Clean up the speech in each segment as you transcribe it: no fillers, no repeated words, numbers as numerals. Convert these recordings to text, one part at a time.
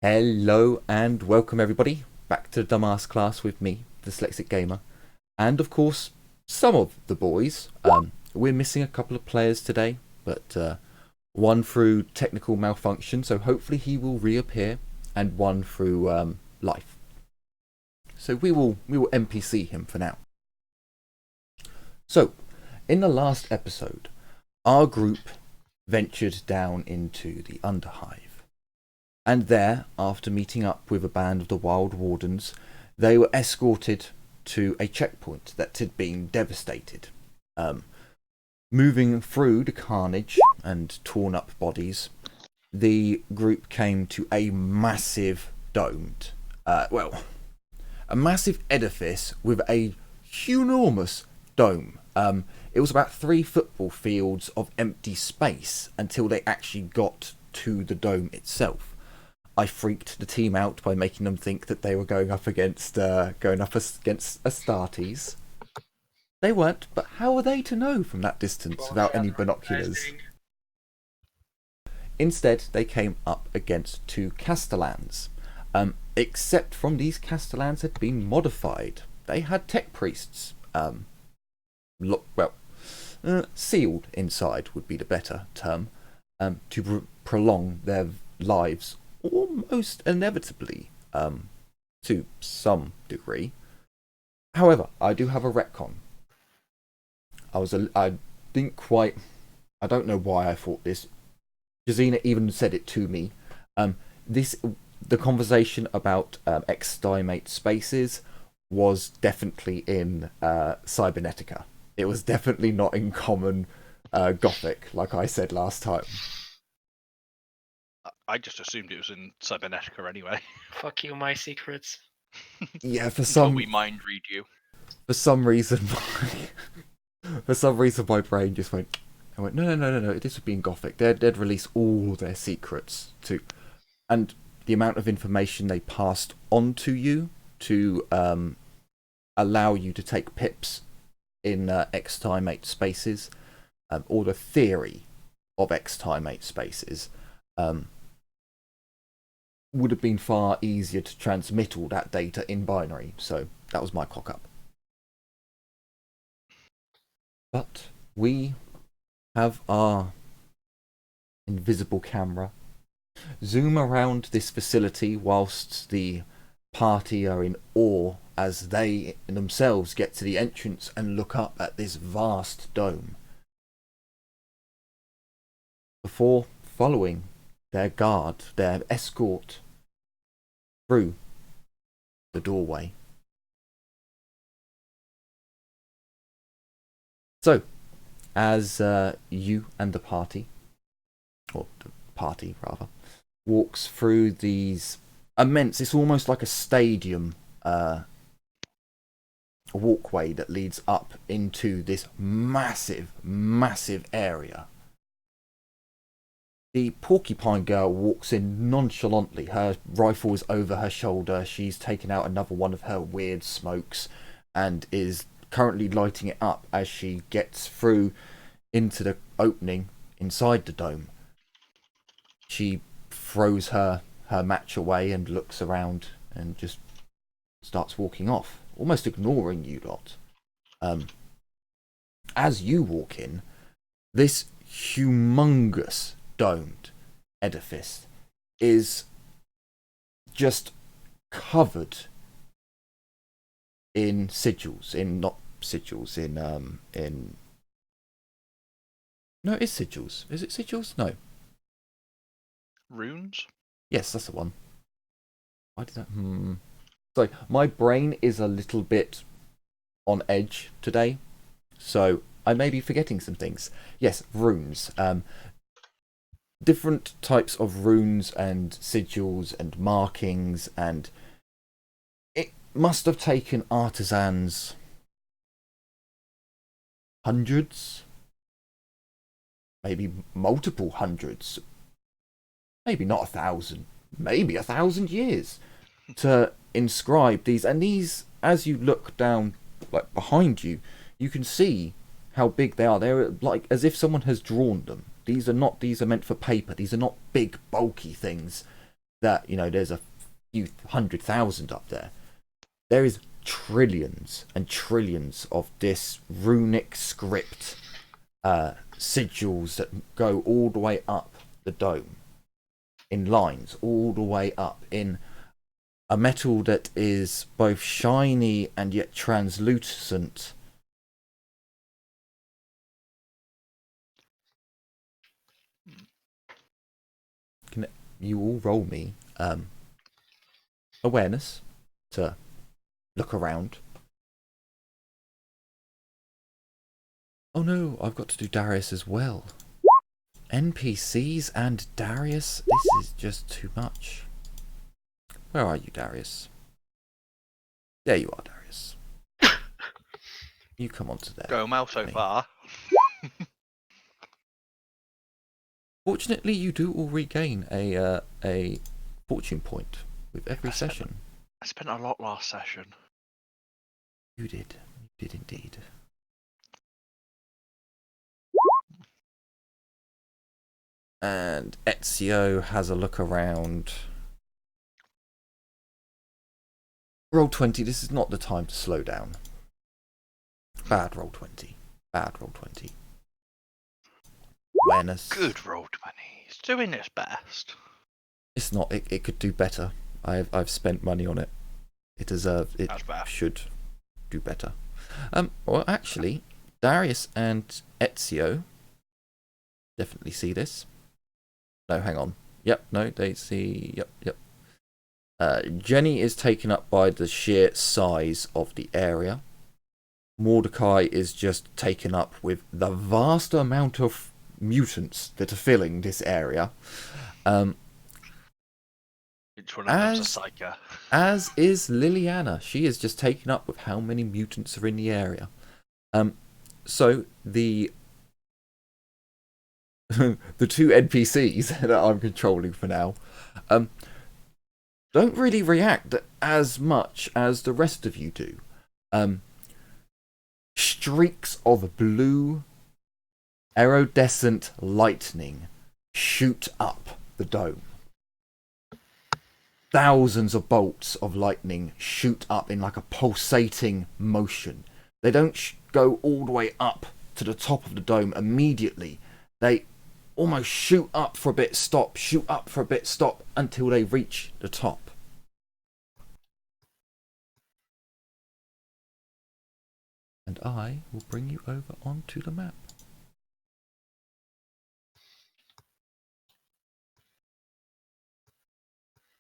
Hello and welcome everybody back to the Dumbass class with me, the Dyslexic Gamer, and of course some of the boys. We're missing a couple of players today, but one through technical malfunction, so hopefully he will reappear, and one through life. So we will NPC him for now. So, in the last episode, our group ventured down into the Underhive. And there, after meeting up with a band of the Wild Wardens, they were escorted to a checkpoint that had been devastated. Moving through the carnage and torn up bodies, the group came to a massive domed, a massive edifice with a enormous dome. It was about 3 football fields of empty space until they actually got to the dome itself. I freaked the team out by making them think that they were going up against Astartes. They weren't, but how were they to know from that distance without any binoculars? Instead, they came up against 2 Castellans. Except from these Castellans had been modified. They had tech priests. Sealed inside would be the better term, to prolong their lives almost inevitably, to some degree. However, I do have a retcon. I don't know why I thought this. Jazina even said it to me. The conversation about extymate spaces was definitely in Cybernetica. It was definitely not in common Gothic, like I said last time. I just assumed it was in Cybernetica anyway. Fuck you, my secrets. Yeah, Until we mind read you. For some reason, my brain just went. I went, no. This would be in Gothic. They'd release all their secrets too, and the amount of information they passed on to you to allow you to take pips in extymate spaces, or the theory of extymate spaces. Would have been far easier to transmit all that data in binary, so that was my cock up. But we have our invisible camera zoom around this facility whilst the party are in awe as they themselves get to the entrance and look up at this vast dome. Before following their guard, their escort, through the doorway. So, as you and the party, walks through these immense, it's almost like a stadium walkway that leads up into this massive area. The porcupine girl walks in nonchalantly. Her rifle is over her shoulder. She's taken out another one of her weird smokes and is currently lighting it up as she gets through into the opening inside the dome. She throws her match away and looks around and just starts walking off, almost ignoring you lot. As you walk in, this humongous domed edifice is just covered in sigils, no, it's sigils. Is it sigils? No. Runes? Yes, that's the one. Why did that? Sorry, my brain is a little bit on edge today, so I may be forgetting some things. Yes, runes. Different types of runes and sigils and markings, and it must have taken artisans hundreds, maybe multiple hundreds, maybe not 1,000, maybe 1,000 years to inscribe these. And these, as you look down, like behind you, you can see how big they are. They're like as if someone has drawn them. These are meant for paper. These are not big, bulky things. that, there's a few 100,000 up there. There is trillions and trillions of this runic script sigils that go all the way up the dome in lines, all the way up in a metal that is both shiny and yet translucent. Can you all roll me awareness to look around? Oh no, I've got to do Darius as well. NPCs and Darius? This is just too much. Where are you, Darius? There you are, Darius. You come on to there. Going well so far. Fortunately, you do all regain a fortune point with every session. I spent a lot last session. You did. You did indeed. And Ezio has a look around. Roll 20. This is not the time to slow down. Bad roll 20. Bad roll 20. Awareness. Good roll 20. It's doing its best. It's not. It could do better. I've spent money on it. It deserves. It should do better. Well, actually, Darius and Ezio definitely see this. No, hang on. Yep, no, they see. Yep. Jenny is taken up by the sheer size of the area. Mordecai is just taken up with the vast amount of mutants that are filling this area. Each one of them's a psycho. As is Liliana. She is just taken up with how many mutants are in the area. So the the two NPCs that I'm controlling for now don't really react as much as the rest of you do. Streaks of blue iridescent lightning shoot up the dome. Thousands of bolts of lightning shoot up in like a pulsating motion. They don't go all the way up to the top of the dome immediately. They almost shoot up for a bit, stop, shoot up for a bit, stop, until they reach the top. And I will bring you over onto the map.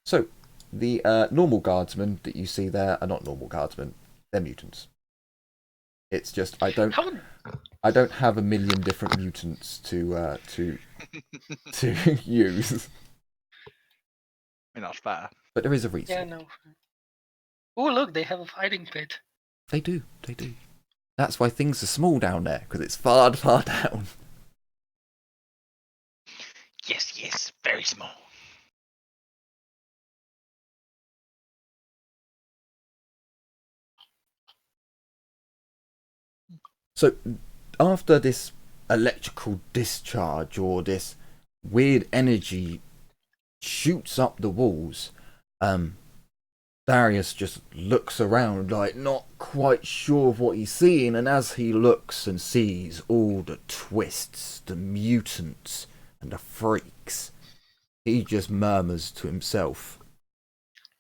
So, the normal guardsmen that you see there are not normal guardsmen, they're mutants. It's just I don't have a million different mutants to use. I mean, that's fair. But there is a reason. Yeah, no. Oh, look, they have a fighting pit. They do. That's why things are small down there, because it's far down. Yes, very small. So, after this electrical discharge or this weird energy shoots up the walls, Darius just looks around like not quite sure of what he's seeing, and as he looks and sees all the twists, the mutants and the freaks, he just murmurs to himself.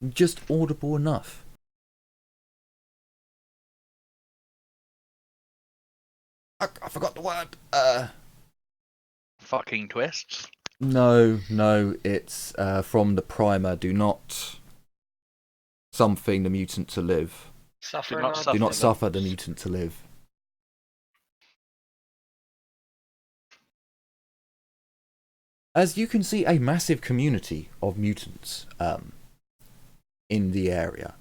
Just audible enough. I forgot the word. Fucking twists. No, it's from the primer. Do not something the mutant to live. Suffer Do not not. suffer. Do not suffer the mutant to live. As you can see, a massive community of mutants in the area.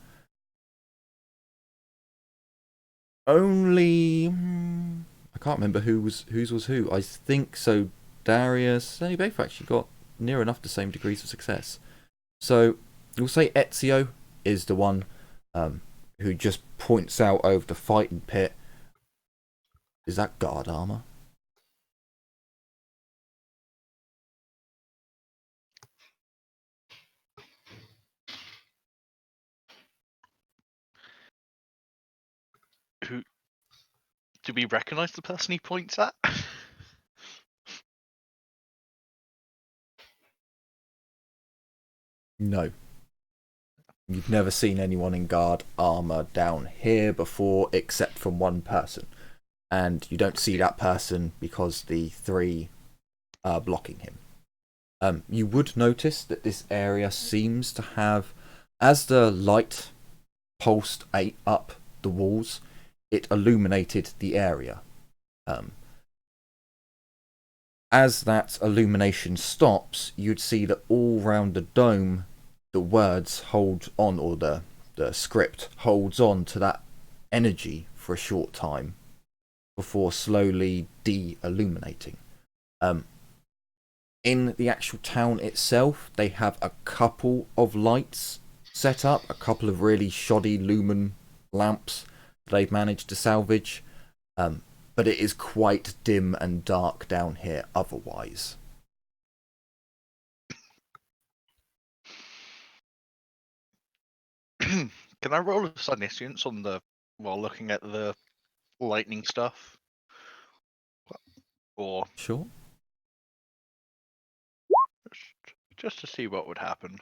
Only I can't remember whose was who. I think so. Darius, they both actually got near enough the same degrees of success. So we'll say Ezio is the one who just points out over the fighting pit. Is that guard armor? Do we recognise the person he points at? No. You've never seen anyone in guard armour down here before, except from one person. And you don't see that person because the three are blocking him. You would notice that this area seems to have, as the light pulsed up the walls, it illuminated the area. As that illumination stops, you'd see that all round the dome, the words hold on, or the script holds on to that energy for a short time before slowly de-illuminating. In the actual town itself, they have a couple of lights set up, a couple of really shoddy lumen lamps they've managed to salvage, but it is quite dim and dark down here otherwise. Can I roll a omniscience on the while looking at the lightning stuff? Or Sure. just to see what would happen?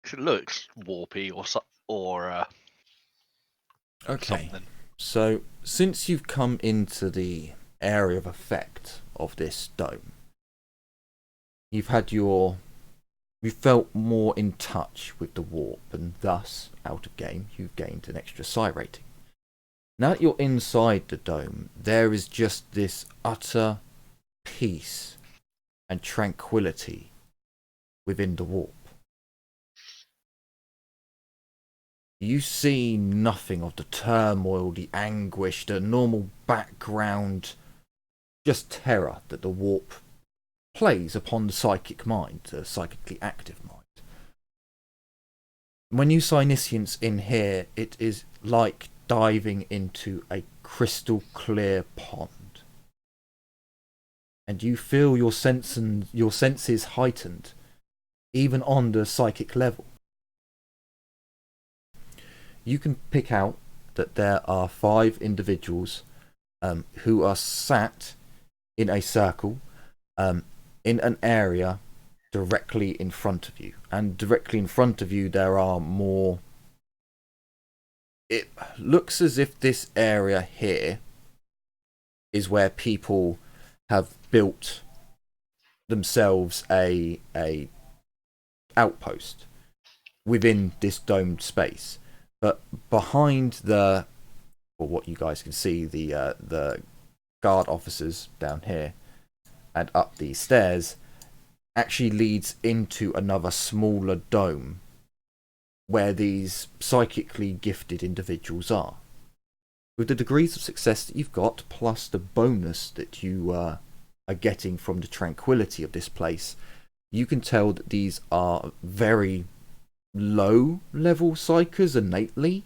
'Cause it looks warpy or Okay. something. So, since you've come into the area of effect of this dome, you've felt more in touch with the warp, and thus, out of game, you've gained an extra psi rating. Now that you're inside the dome, there is just this utter peace and tranquility within the warp. You see nothing of the turmoil, the anguish, the normal background, just terror that the warp plays upon the psychic mind, the psychically active mind. When you Psyniscience in here, it is like diving into a crystal clear pond. And you feel your senses heightened, even on the psychic level. You can pick out that there are 5 individuals who are sat in a circle in an area directly in front of you. And directly in front of you there are more... It looks as if this area here is where people have built themselves a outpost within this domed space. But behind or what you guys can see, the guard officers down here and up these stairs actually leads into another smaller dome where these psychically gifted individuals are. With the degrees of success that you've got, plus the bonus that you are getting from the tranquility of this place, you can tell that these are very low level psychers innately.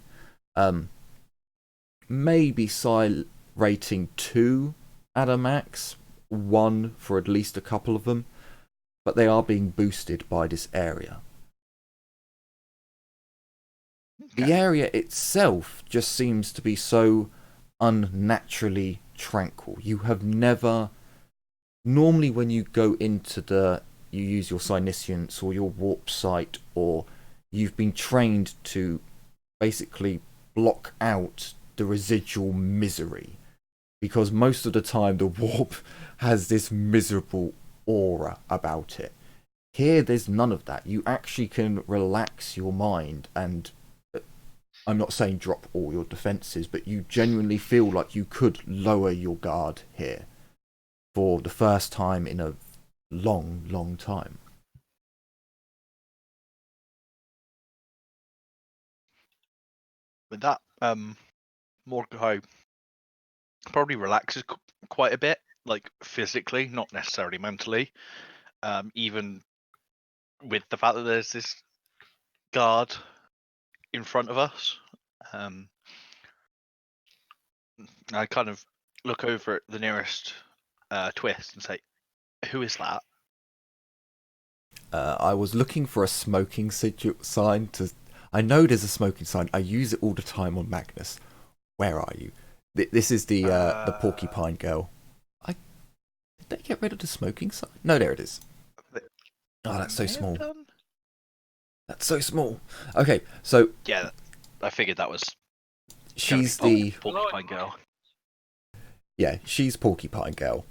Maybe psi rating 2 at a max, 1 for at least a couple of them, but they are being boosted by this area. Okay. The area itself just seems to be so unnaturally tranquil. You have never... Normally when you go into you use your Psyniscience or your warp sight, or you've been trained to basically block out the residual misery, because most of the time the warp has this miserable aura about it. Here there's none of that. You actually can relax your mind, and I'm not saying drop all your defences, but you genuinely feel like you could lower your guard here for the first time in a long, long time. With that, Mordecai probably relaxes quite a bit, like physically, not necessarily mentally. Even with the fact that there's this guard in front of us. I kind of look over at the nearest twist and say, "Who is that?" I was looking for a smoking sign to... I know there's a smoking sign. I use it all the time on Magnus. Where are you? This is the porcupine girl. Did they get rid of the smoking sign? No, there it is. Oh, that's so small. That's so small. Okay, so Yeah, I figured that was. she's gonna be the porcupine girl. yeah, she's porcupine girl.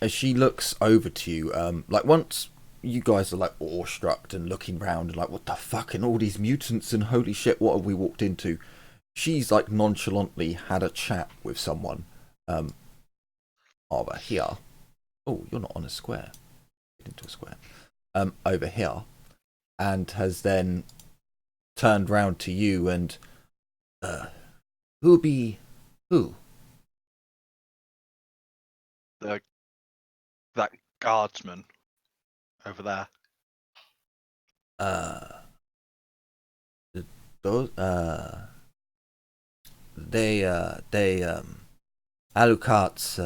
As she looks over to you, like once you guys are like awestruck and looking round and like, what the fuck, and all these mutants and holy shit, what have we walked into? She's like nonchalantly had a chat with someone over here. Oh, you're not on a square. Get into a square. Over here, and has then turned round to you and who be who? That guardsman over there. Those they Alucard's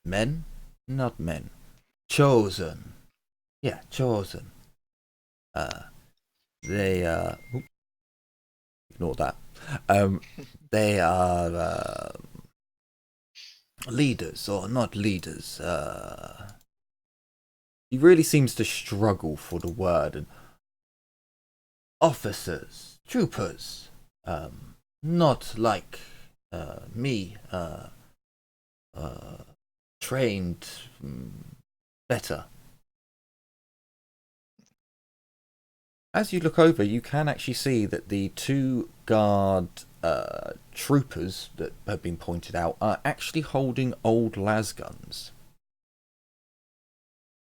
men? Not men. Chosen. Yeah, chosen. They ignore that. They are leaders or not leaders. He really seems to struggle for the word. And officers, troopers, not like me, trained better. As you look over, you can actually see that the two guard troopers that have been pointed out are actually holding old las guns.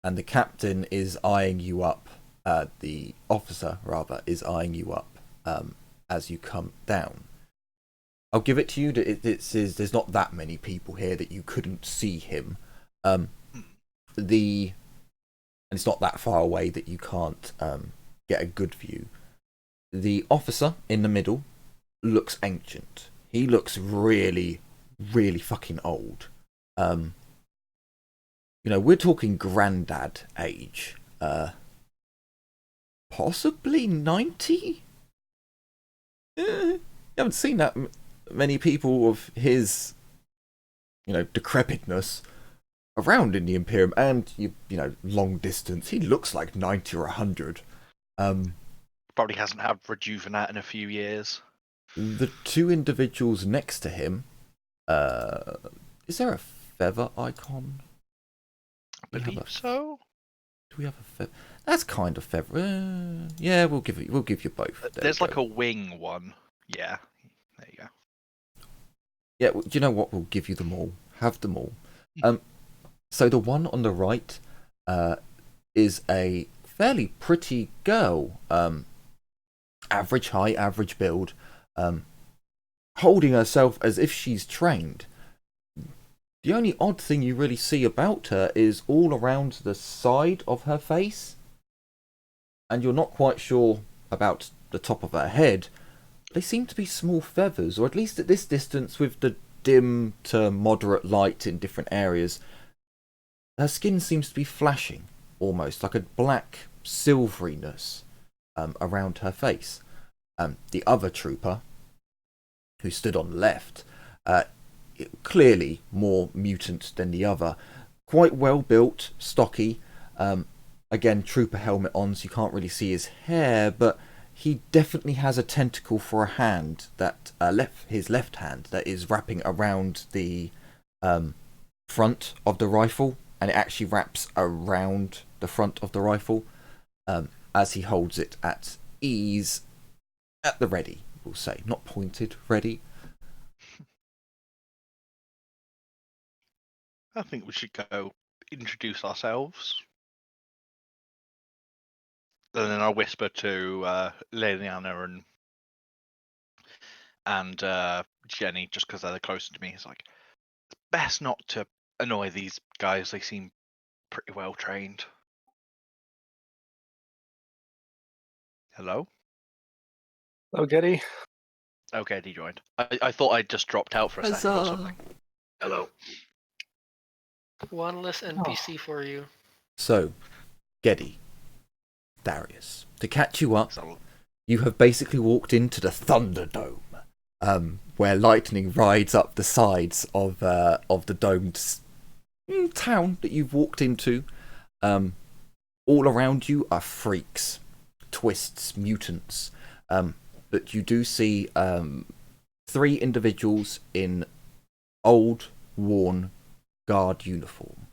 And the captain is eyeing you up, the officer, rather, is eyeing you up as you come down. I'll give it to you that there's not that many people here that you couldn't see him. And it's not that far away that you can't get a good view. The officer in the middle looks ancient. He looks really, really fucking old. You know, we're talking granddad age. Possibly 90? You haven't seen that many people of his, you know, decrepitness around in the Imperium, and you know, long distance. He looks like 90 or 100. Probably hasn't had rejuvenate in a few years. The two individuals next to him, is there a feather icon? I believe so. Do we have a feather? That's kind of feather. Yeah, we'll give you both. There's like a wing one. Yeah, there you go. Yeah, well, do you know what? We'll give you them all. Have them all. So the one on the right is a fairly pretty girl. Average height, average build. Holding herself as if she's trained. The only odd thing you really see about her is all around the side of her face. And you're not quite sure about the top of her head. They seem to be small feathers, or at least at this distance with the dim to moderate light in different areas. Her skin seems to be flashing, almost like a black silveryness around her face. The other trooper, who stood on the left, clearly more mutant than the other. Quite well built, stocky. Again, trooper helmet on, so you can't really see his hair, but he definitely has a tentacle for a hand that his left hand that is wrapping around the front of the rifle, and it actually wraps around the front of the rifle as he holds it at ease, at the ready, we'll say, not pointed, ready. I think we should go introduce ourselves. And then I'll whisper to Liliana and Jenny, just because they're the closer to me. It's like, it's best not to annoy these guys. They seem pretty well trained. Hello? Hello, Getty. Okay, he joined. I thought I just dropped out for a second or something. Hello. One less NPC for you. So, Geddy, Darius, to catch you up, So, you have basically walked into the Thunderdome. where lightning rides up the sides of the domed town that you've walked into. All around you are freaks, twists, mutants. But you do see 3 individuals in old, worn guard uniform.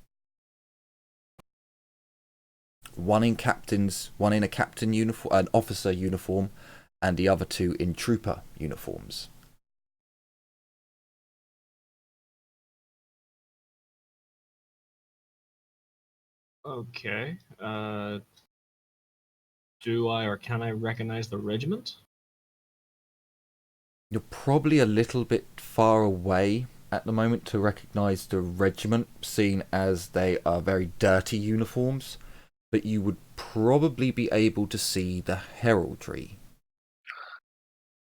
One in a captain uniform, an officer uniform, and the other 2 in trooper uniforms. Okay. Do I or can I recognize the regiment? You're probably a little bit far away at the moment to recognise the regiment, seen as they are very dirty uniforms, but you would probably be able to see the heraldry,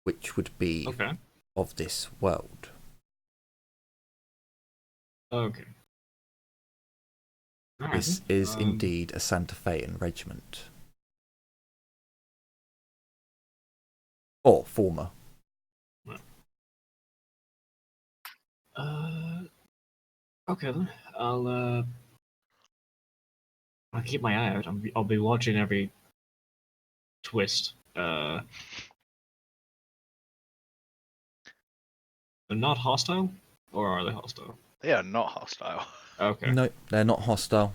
which would be Okay. of this world. Okay. This is indeed a Santa Fean regiment. Or former. Okay then. I'll keep my eye out. I'll be watching every twist. They're not hostile, or are they hostile? They are not hostile. Okay. No, they're not hostile.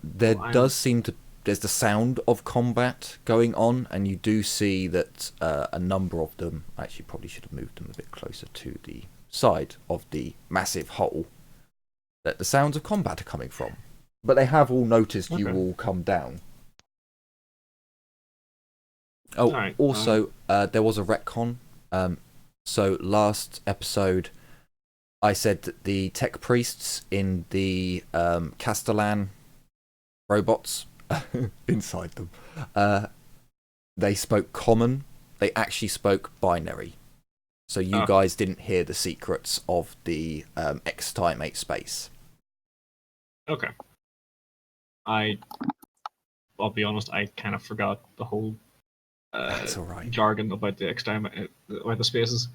There does seem to... There's the sound of combat going on, and you do see that a number of them... Actually, probably should have moved them a bit closer to the side of the massive hole that the sounds of combat are coming from. But they have all noticed you all come down. Oh, Right, also, there was a retcon. So last episode, I said that the tech priests in the Castellan robots inside them, they spoke common. They actually spoke binary. So you guys didn't hear the secrets of the X time 8 space. Okay. I'll be honest, I kind of forgot the whole That's all right. jargon about the about the spaces.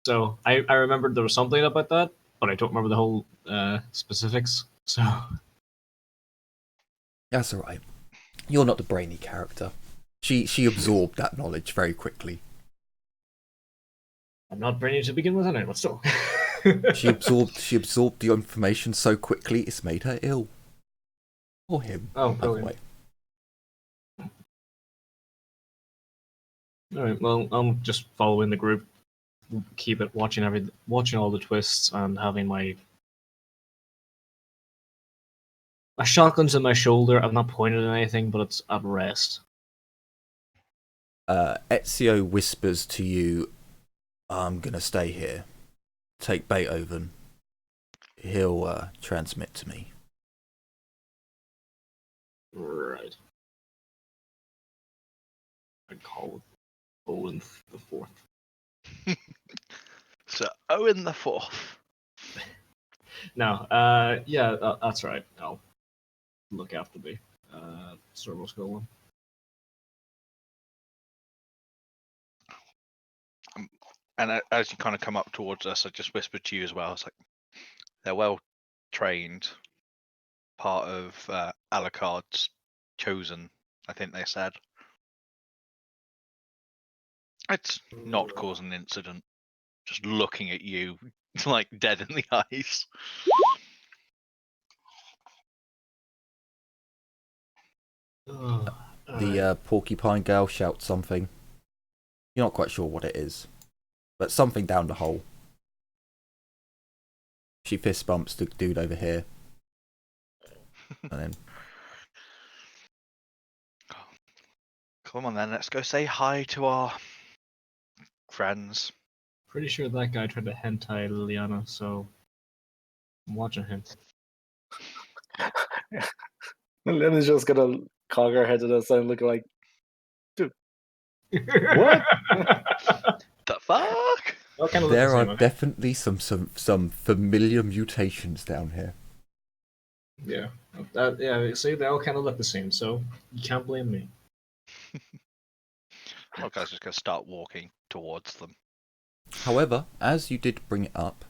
So I remembered there was something about that, but I don't remember the whole specifics. So That's all right. You're not the brainy character. She absorbed that knowledge very quickly. I'm not brainy to begin with, anyway, but still. She absorbed the information so quickly it's made her ill. Or him. Oh, by the way. All right. Well, I'm just following the group. Keep it watching all the twists and having my shotgun's in my shoulder. I'm not pointing at anything, but it's at rest. Ezio whispers to you, I'm gonna stay here. Take Beethoven. He'll transmit to me. Right. I'd call it Owen the Fourth. So Owen the Fourth. No, yeah, that's right. I'll look after me. Servo Skull. And as you kind of come up towards us, I just whispered to you as well. It's like they're well trained, part of Alucard's chosen. I think they said it's not causing an incident. Just looking at you, like dead in the eyes. The porcupine girl shouts something. You're not quite sure what it is, but something down the hole. She fist bumps the dude over here, and then Come on then, let's go say hi to our friends. Pretty sure that guy tried to hentai Liliana, so I'm watching him. Lena's just gonna cock her head to the side and look like, dude, what? The fuck? there are definitely some familiar mutations down here. Yeah, yeah. See, they all kind of look the same, so you can't blame me. My guy's just gonna start walking towards them. However, as you did bring it up,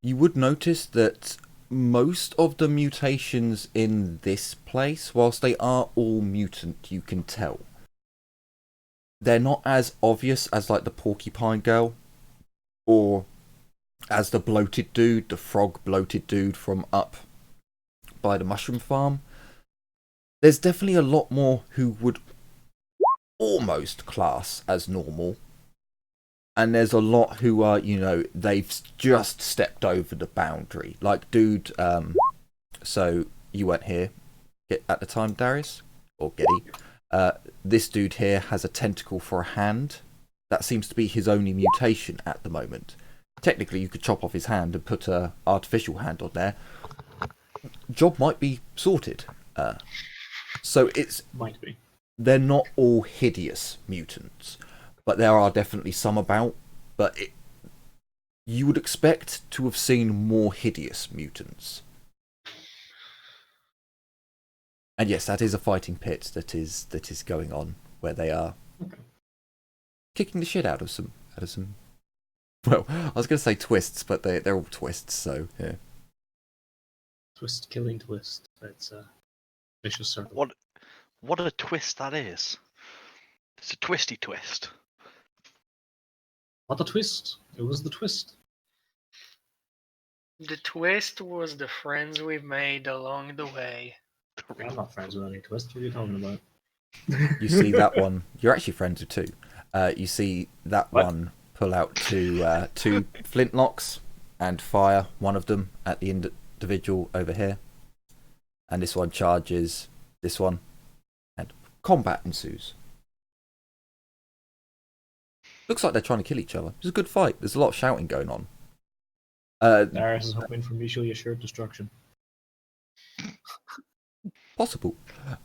you would notice that most of the mutations in this place, whilst they are all mutant, you can tell, they're not as obvious as like the porcupine girl, or as the bloated dude, the frog bloated dude from up by the mushroom farm. There's definitely a lot more who would almost class as normal. And there's a lot who are, they've just stepped over the boundary. Like, dude, so you weren't here at the time, Darius? Or Getty. This dude here has a tentacle for a hand. That seems to be his only mutation at the moment. Technically, you could chop off his hand and put an artificial hand on there. Job might be sorted. So Might be. They're not all hideous mutants, but there are definitely some about. But you would expect to have seen more hideous mutants. And yes, that is a fighting pit that is going on, where they are kicking the shit out of some. Well, I was going to say twists, but they're all twists. So yeah. Twist, killing twist. It's a vicious circle. What a twist that is! It's a twisty twist. What a twist! It was the twist. The twist was the friends we've made along the way. I'm not friends with any twist. What are you talking about? You see that one. You're actually friends with two. You see that one pull out two flintlocks and fire one of them at the individual over here. And this one charges this one. And combat ensues. Looks like they're trying to kill each other. It's a good fight. There's a lot of shouting going on. Darius is hoping for mutually assured destruction. Possible.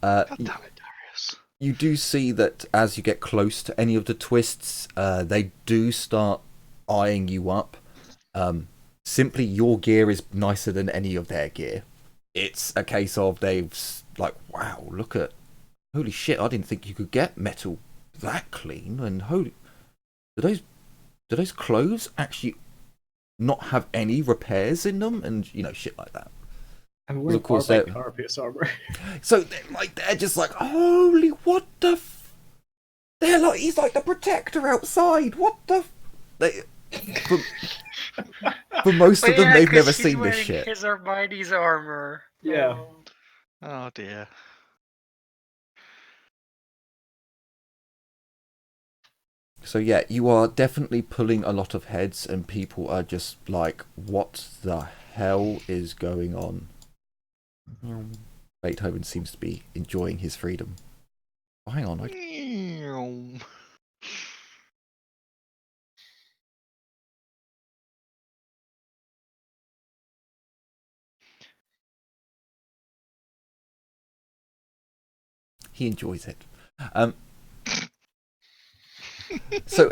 God damn it, Darius. You do see that as you get close to any of the twists, they do start eyeing you up. Simply, your gear is nicer than any of their gear. It's a case of they've like, wow, holy shit! I didn't think you could get metal that clean. And holy, do those clothes actually not have any repairs in them? And shit like that. And we're of course carapace armor. So they're just like, holy, what the? They're like, he's like the protector outside. What the? For most of them, they've never seen this shit. His Armani's armor. Yeah. Oh dear. So yeah, you are definitely pulling a lot of heads, and people are just like, what the hell is going on? Beethoven seems to be enjoying his freedom. Oh, hang on. He enjoys it. So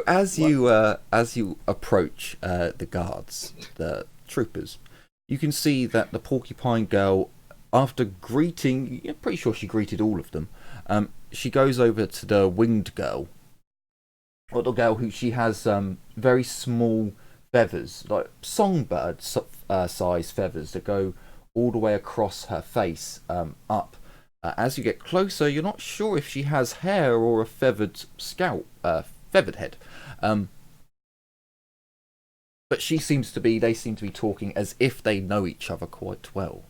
as you approach the guards, the troopers, you can see that the porcupine girl, after greeting, you're pretty sure she greeted all of them, she goes over to the winged girl, or the girl who she has very small feathers, like songbird size feathers that go all the way across her face up. As you get closer, you're not sure if she has hair or a feathered scalp, feathered head. But they seem to be talking as if they know each other quite well.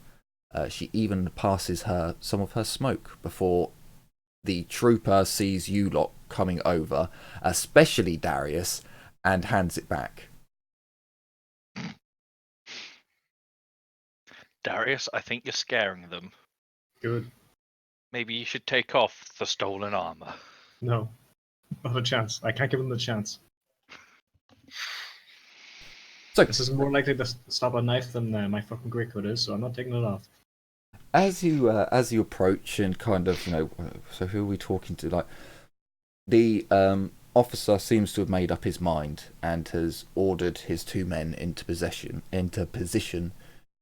She even passes her some of her smoke before the trooper sees you lot coming over, especially Darius, and hands it back. Darius, I think you're scaring them. Good. Maybe you should take off the stolen armor. No. Not a chance. I can't give them the chance. So this is more likely to stop a knife than my fucking greatcoat is, so I'm not taking it off. As you approach and kind of, so who are we talking to? Like, the officer seems to have made up his mind and has ordered his two men into position.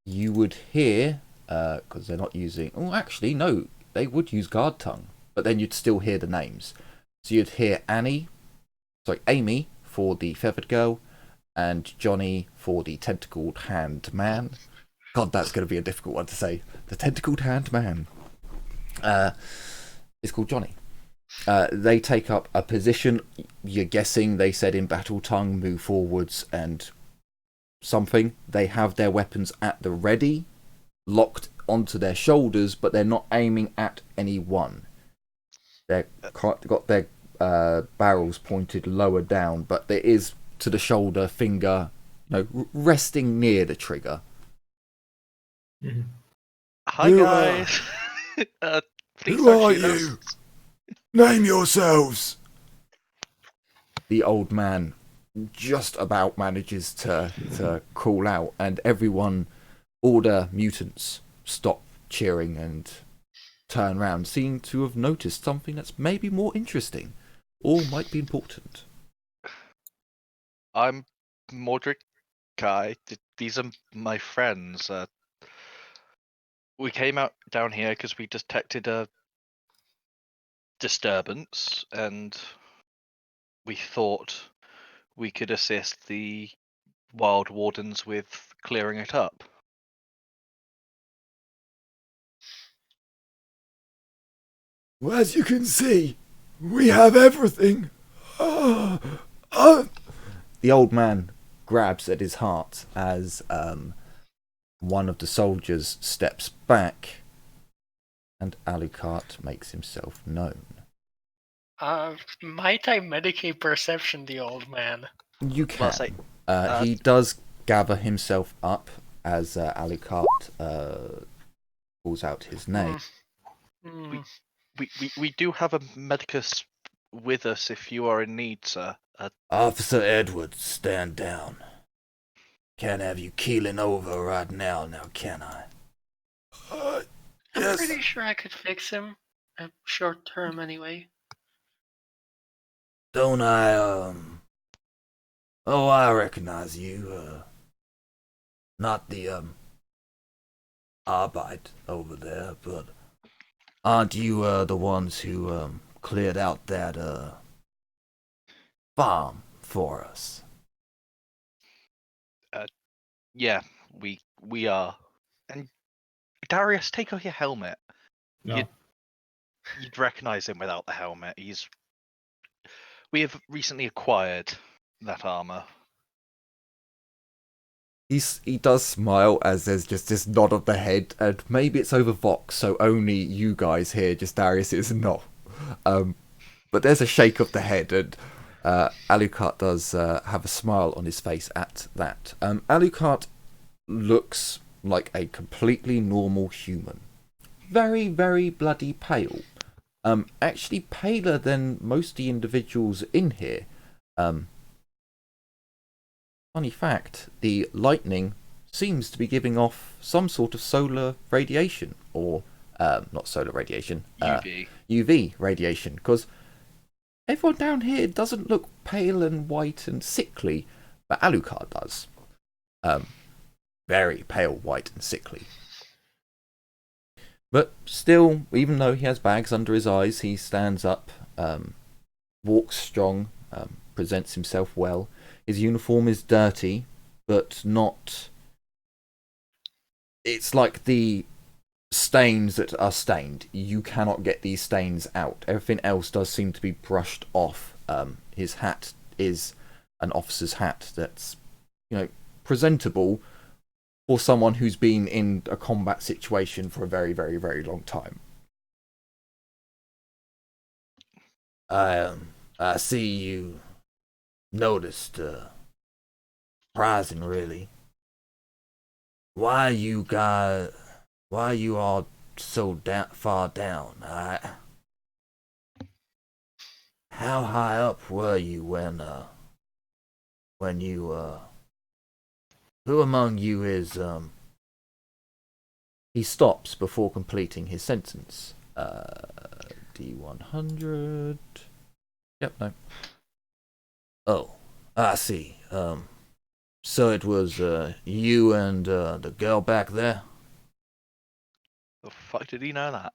You would hear, because they're not using. Oh, actually, no, they would use guard tongue, but then you'd still hear the names. So you'd hear Amy for the feathered girl, and Johnny for the tentacled hand man. God, that's going to be a difficult one to say. The tentacled hand man. It's called Johnny. They take up a position. You're guessing they said in battle tongue, move forwards and something. They have their weapons at the ready, locked onto their shoulders, but they're not aiming at anyone. They've got their barrels pointed lower down, but there is to the shoulder, finger, resting near the trigger. Mm-hmm. Hi Who guys. Please Who don't are shoot you? us. Name yourselves. The old man just about manages to call out, and everyone, all the mutants, stop cheering and turn round, seem to have noticed something that's maybe more interesting or might be important. I'm Mordric Kai. These are my friends. We came out down here because we detected a disturbance, and we thought we could assist the Wild Wardens with clearing it up. Well, as you can see, we have everything. The old man grabs at his heart as one of the soldiers steps back, and Alucard makes himself known. Might I medicate perception the old man? You Well, can. say, He does gather himself up as Alucard calls out his name. Hmm. we do have a medicus with us if you are in need, sir. Officer Edwards, stand down. Can't have you keeling over right now, can I? I'm pretty sure I could fix him. Short term, anyway. Don't I, Oh, I recognize you, Not the, Arbite over there, but aren't you, the ones who, cleared out that, farm for us? Yeah, we are. And Darius, take off your helmet. No. You'd recognize him without the helmet. We have recently acquired that armor. He does smile as there's just this nod of the head, and maybe it's over Vox, so only you guys hear, just Darius is not. But there's a shake of the head, and Alucard does have a smile on his face at that. Alucard looks like a completely normal human. Very, very bloody pale. Actually paler than most of the individuals in here. Funny fact, the lightning seems to be giving off some sort of solar radiation, or not solar radiation, UV. UV radiation, because everyone down here doesn't look pale and white and sickly, but Alucard does. Very pale, white and sickly. But still, even though he has bags under his eyes, he stands up, walks strong, presents himself well. His uniform is dirty, but not... It's like the stains that are stained. You cannot get these stains out. Everything else does seem to be brushed off. His hat is an officer's hat that's, presentable for someone who's been in a combat situation for a very, very, very long time. I see you noticed, surprising really. Why you all so far down? How high up were you when you, who among you is, He stops before completing his sentence. D100. Yep, no. Oh, I see. So it was you and the girl back there? The fuck did he know that?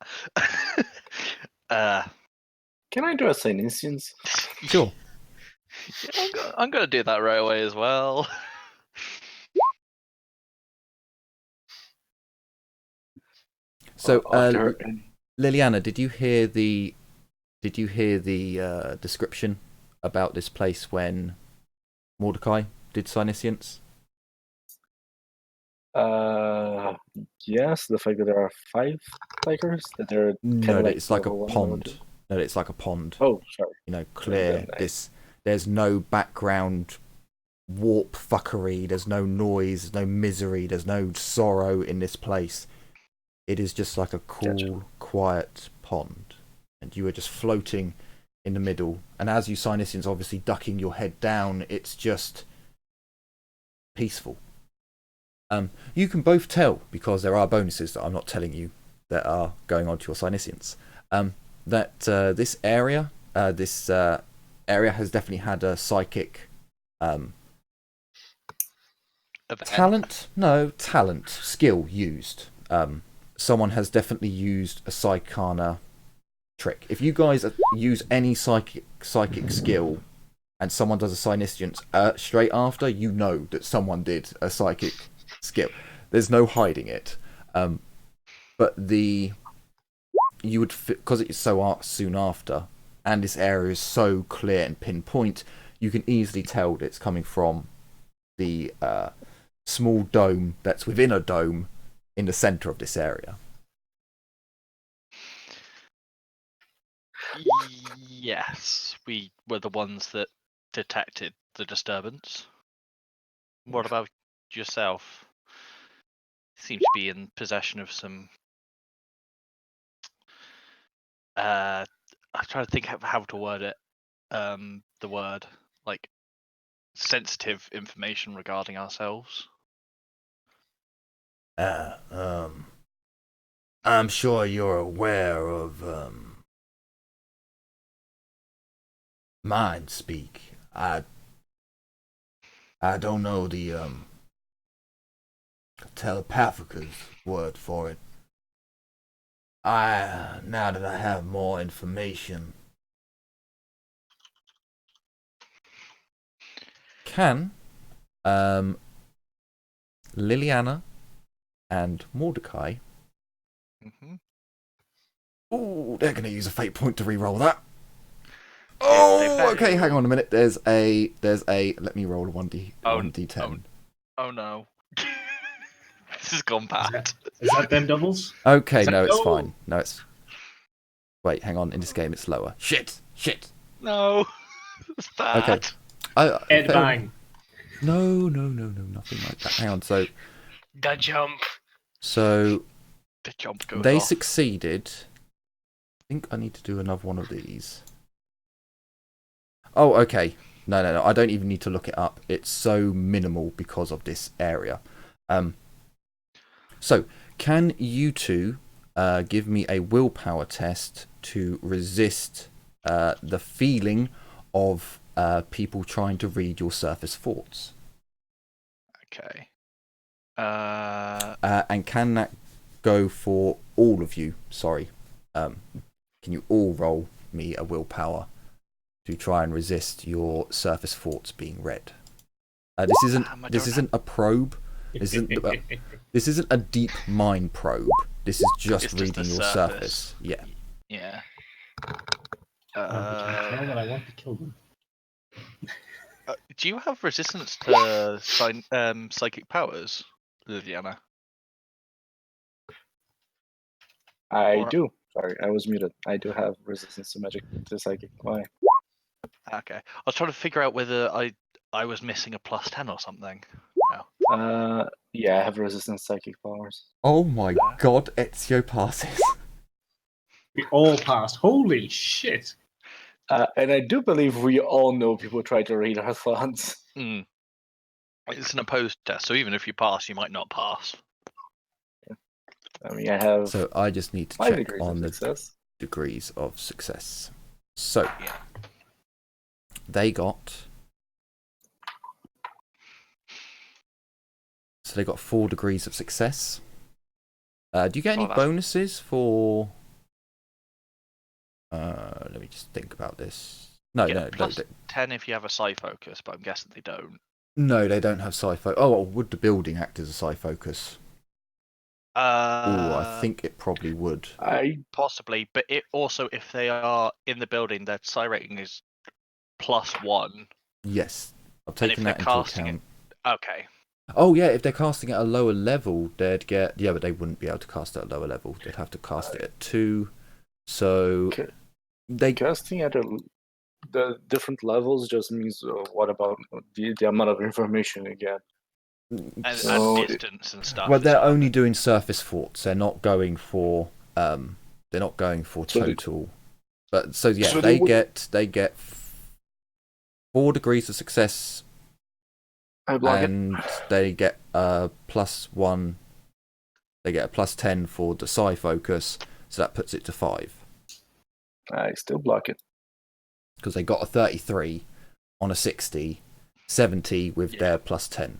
Can I do a sane instance? Sure. Yeah, I'm gonna do that right away as well. So, After Liliana, did you hear the description about this place when Mordecai did Psyniscience? yes, the fact that there are 5 tigers, that they're kind No, of that like it's like a level 1, level pond. 2. No, it's like a pond. Oh, sorry. You know, clear. Then There's no background warp fuckery. There's no noise. There's no misery. There's no sorrow in this place. It is just like a cool, Gotcha. quiet pond, and you are just floating in the middle. And as you Psyniscience, obviously ducking your head down, it's just peaceful. You can both tell, because there are bonuses that I'm not telling you that are going on to your Psyniscience, that this area has definitely had a psychic Event. talent, skill used. Someone has definitely used a Psychana trick. If you guys use any psychic skill and someone does a Psyniscience straight after, you know that someone did a psychic skill. There's no hiding it. But you would, because it's so soon after, and this area is so clear and pinpoint, you can easily tell that it's coming from the small dome that's within a dome in the center of this area. Yes, we were the ones that detected the disturbance. What about yourself? Seems to be in possession of some. I'm trying to think of how to word it. The word like sensitive information regarding ourselves. I'm sure you're aware of mind speak. I don't know the telepathica's word for it. Now that I have more information, can Liliana and Mordecai. Mm-hmm. Ooh, they're gonna use a fate point to re-roll that. They Oh, okay. fail. Hang on a minute. There's a. Let me roll a 1d10. Oh no. This has gone bad. Is that them doubles? Okay, Is that- no, it's no. fine. No, it's. Wait, hang on. In this game, it's lower. Shit. No. It's bad. Okay. Head fair- bang. No, nothing like that. Hang on. The jump. So The jump goes they off. succeeded. I think I need to do another one of these. Oh, okay. No. I don't even need to look it up. It's so minimal because of this area. So can you two give me a willpower test to resist the feeling of people trying to read your surface thoughts? Okay. And can that go for all of you? Sorry. Can you all roll me a willpower to try and resist your surface thoughts being read? This isn't a probe. This isn't a deep mind probe. This is just It's just reading the your surface. Yeah. Yeah. Tell that I want to kill them. Do you have resistance to psychic powers, Liliana? I Or- do. Sorry, I was muted. I do have resistance to magic to psychic. Why? Okay. I was trying to figure out whether I was missing a +10 or something. No. Yeah, I have resistance to psychic powers. Oh my god, Ezio passes. We all passed. Holy shit! And I do believe we all know people try to read our thoughts. It's an opposed test, so even if you pass, you might not pass. I mean, I have So I just need to 5 check degrees on of the success. degrees of success. So Yeah. they got 4 degrees of success. Do you get any Oh, that's- bonuses for? Let me just think about this. No, Get no, no, plus 10 if you have a psi focus, but I'm guessing they don't. no, they don't have sci-fi. Oh, well, would the building act as a sci focus? Oh, I think it probably would. Possibly, but it also, if they are in the building, their psi rating is +1. Yes, I've And if taken they're that into casting account. Okay. Oh yeah, if they're casting at a lower level, they'd get but they wouldn't be able to cast at a lower level. They'd have to cast it at 2. So they Casting at the different levels just means what about the amount of information you get? And So distance and stuff. well, as they're well. only doing surface forts. They're not going for So total. But so yeah, So they they get 4 degrees of success, I block it. and they get a +1. They get a +10 for the psi focus, so that puts it to 5. I still block it. Because they got a 33 on a 60, 70 with their +10.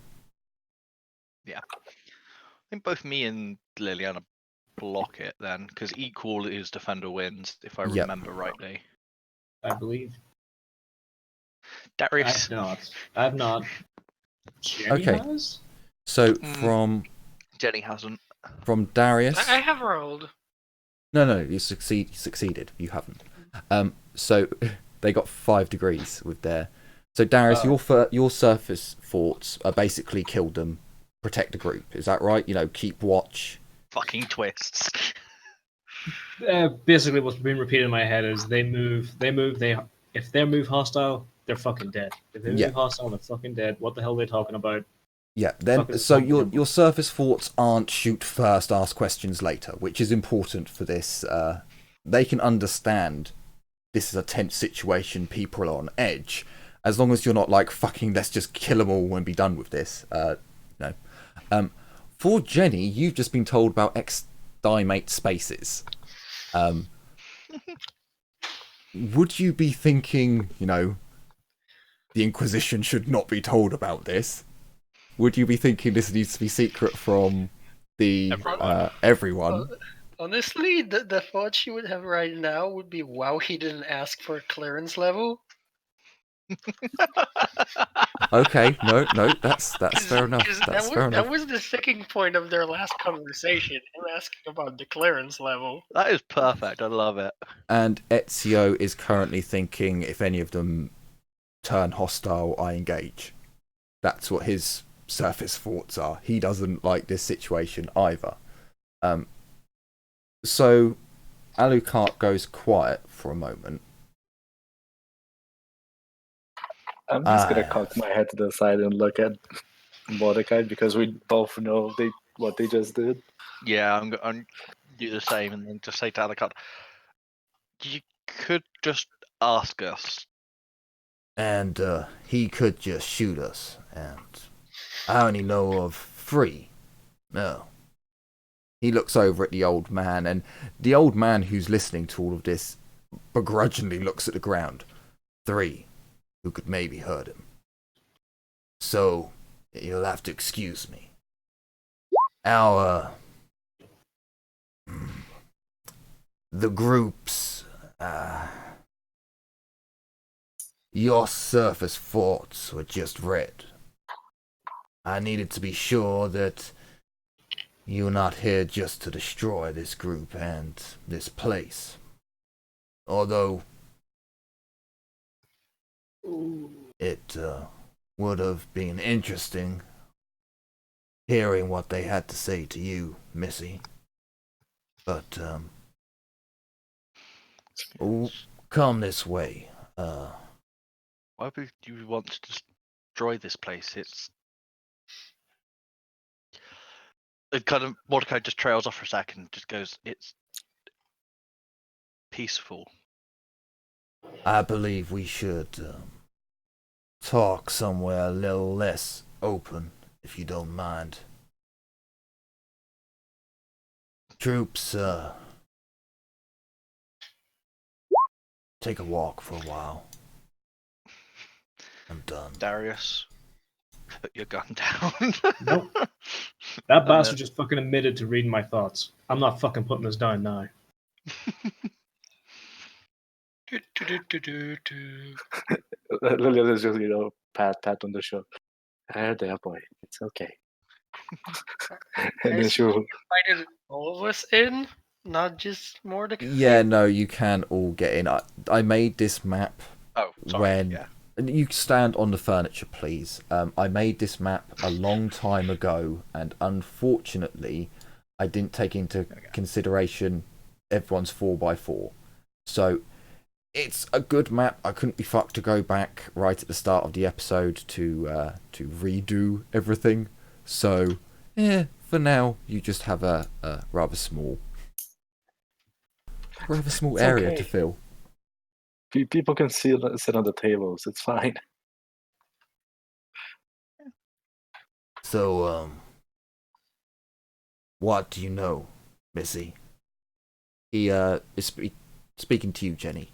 I think both me and Liliana block it then, because equal is defender wins, if I Yep. remember rightly. I believe. Darius. I've not. Jenny Okay. has? So Jenny hasn't. from Darius. I have rolled. No, you succeeded. You haven't. So they got 5 degrees with their. So Darius, your surface forts are basically kill them, protect the group. Is that right? Keep watch. Fucking twists. Basically, what's been repeated in my head is they move. If they move hostile, they're fucking dead. If they move hostile, they're fucking dead. What the hell are they talking about? Yeah. Then so your surface forts aren't shoot first, ask questions later, which is important for this. They can understand this is a tense situation. People are on edge. As long as you're not like fucking, let's just kill them all and be done with this. No. For Jenny, you've just been told about extimate spaces. Would you be thinking, the Inquisition should not be told about this? Would you be thinking this needs to be secret from the everyone? Honestly, the thought she would have right now would be, wow, he didn't ask for a clearance level. Okay, no, that's fair enough. That's fair enough. That was the sticking point of their last conversation, him asking about the clearance level. That is perfect. I love it. And Ezio is currently thinking, if any of them turn hostile, I engage. That's what his surface thoughts are. He doesn't like this situation either. So Alucard goes quiet for a moment. I'm just gonna cock my head to the side and look at Mordecai because we both know what they just did. Yeah, I'm do the same and then just say to Alucard, you could just ask us. And he could just shoot us. And I only know of 3. No. He looks over at the old man, and the old man who's listening to all of this begrudgingly looks at the ground. 3. Who could maybe hurt him. So, you'll have to excuse me. The groups, your surface forts were just red. I needed to be sure that you're not here just to destroy this group and this place. Although it would have been interesting hearing what they had to say to you, Missy. But, come this way. Why would you want to destroy this place? It kind of Mordecai just trails off for a second and just goes, it's peaceful. I believe we should talk somewhere a little less open, if you don't mind. Troops, take a walk for a while. I'm done. Darius, put your gun down. Nope. That bastard just fucking admitted to reading my thoughts. I'm not fucking putting this down now. Do-do-do-do-do-do. Lillian is just, pat on the shoulder. There, boy. It's okay. And then Guys, she'll. invited all of us in, not just Mordecai. Yeah, no, you can all get in. I made this map Oh, sorry. when... Yeah. You stand on the furniture, please. I made this map a long time ago, and unfortunately, I didn't take into consideration everyone's 4x4. So, it's a good map. I couldn't be fucked to go back right at the start of the episode to redo everything. So, for now, you just have a rather small area okay. to fill. People can sit on the tables. It's fine. So, what do you know, Missy? He is speaking to you, Jenny.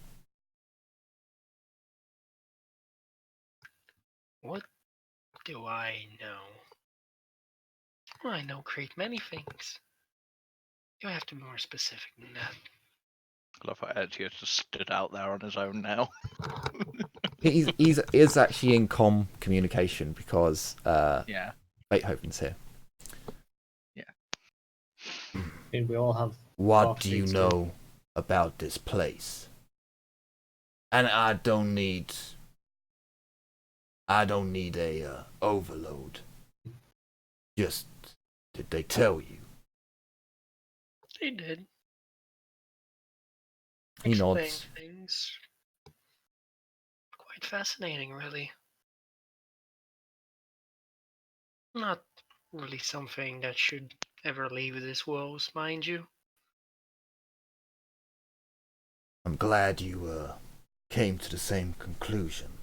What do I know? Well, I know great many things. You have to be more specific than that. I love how Ezio just stood out there on his own now. He's actually in communication because Yeah. Beethoven's here. And we all have. What do you Profiteers know about this place? And I don't need a overload. Just did they tell you? They did. He Explain nods. things. Quite fascinating, really. Not really something that should ever leave this world, mind you. I'm glad you came to the same conclusion.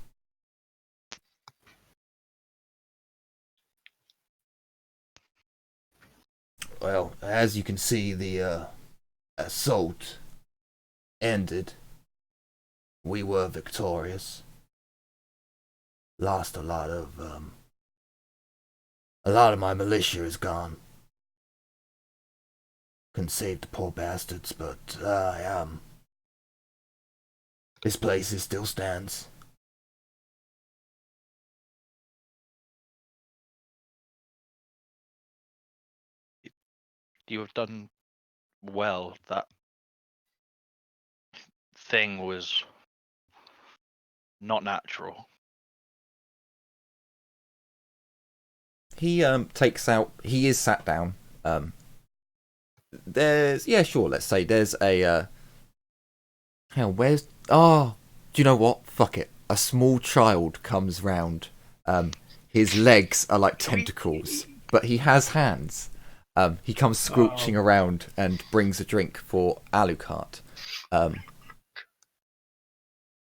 Well, as you can see, the assault ended. We were victorious. Lost a lot of my militia is gone. Couldn't save the poor bastards, but this place still stands. You have done well. That thing was not natural. He takes out. He is sat down. There's let's say there's a hell. Where's do you know what? Fuck it. A small child comes round. His legs are like tentacles, but he has hands. He comes scrooching around and brings a drink for Alucard.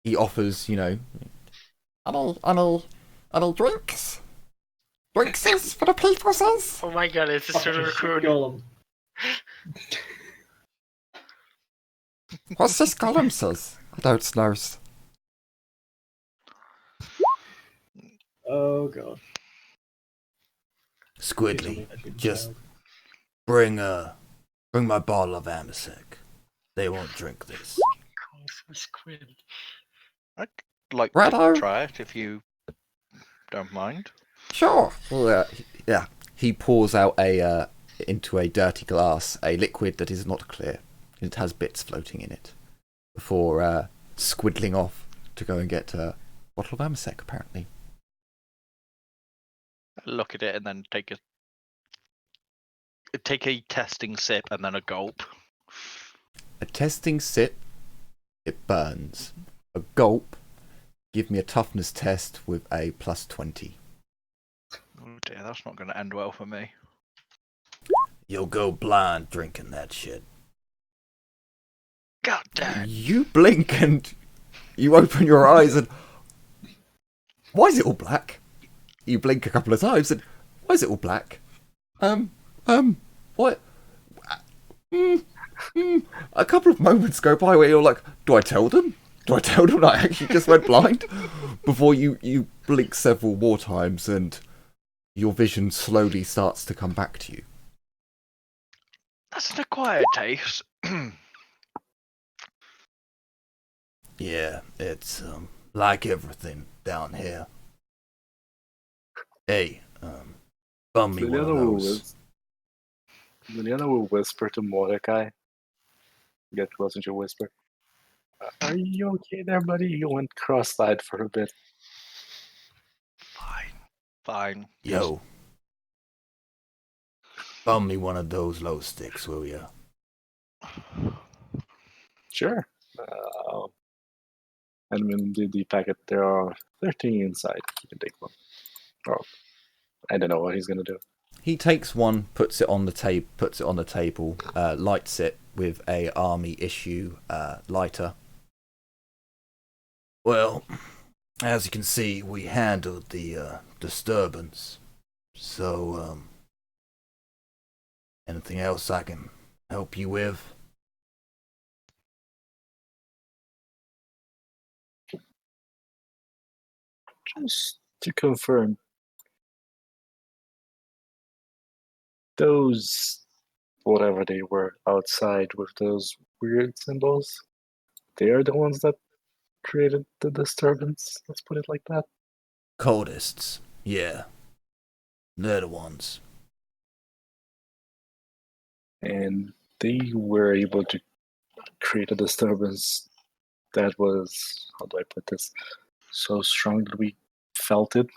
He offers, I'll drinks. Drinks for the people, says. Oh my god, it's a sort of recruit. Golem. What's this Gollum says? I don't know. Oh god. Squidly, just bring my bottle of Amasec. They won't drink this. Squid. I'd like Righto. to try it if you don't mind. Sure. Well, yeah. He pours out into a dirty glass a liquid that is not clear. It has bits floating in it. Before squiddling off to go and get a bottle of Amasec, apparently. I look at it and then take a testing sip and then a gulp. A testing sip, it burns. A gulp, give me a toughness test with a +20. Oh dear, that's not going to end well for me. You'll go blind drinking that shit. God damn. You blink and you open your eyes and... Why is it all black? You blink a couple of times and... Why is it all black? What? A couple of moments go by where you're like, do I tell them? Do I tell them I actually just went blind? Before you blink several more times and your vision slowly starts to come back to you. That's an acquired taste. Yeah, it's like everything down here. Hey, bum me one of those. Liliana will whisper to Mordecai. Get closer to whisper. Are you okay there, buddy? You went cross-eyed for a bit. Fine. Yo, bum me one of those low sticks, will ya? Sure. And in the packet, there are 13 inside. You can take one. Oh, I don't know what he's gonna do. He takes one, puts it on the table, lights it with a army issue lighter. Well, as you can see, we handled the disturbance. So, anything else I can help you with? Just to confirm, those whatever they were outside with those weird symbols, they are the ones that created the disturbance. Let's put it like that. Cultists, yeah. They're the ones. And they were able to create a disturbance that was, how do I put this, so strong that we felt it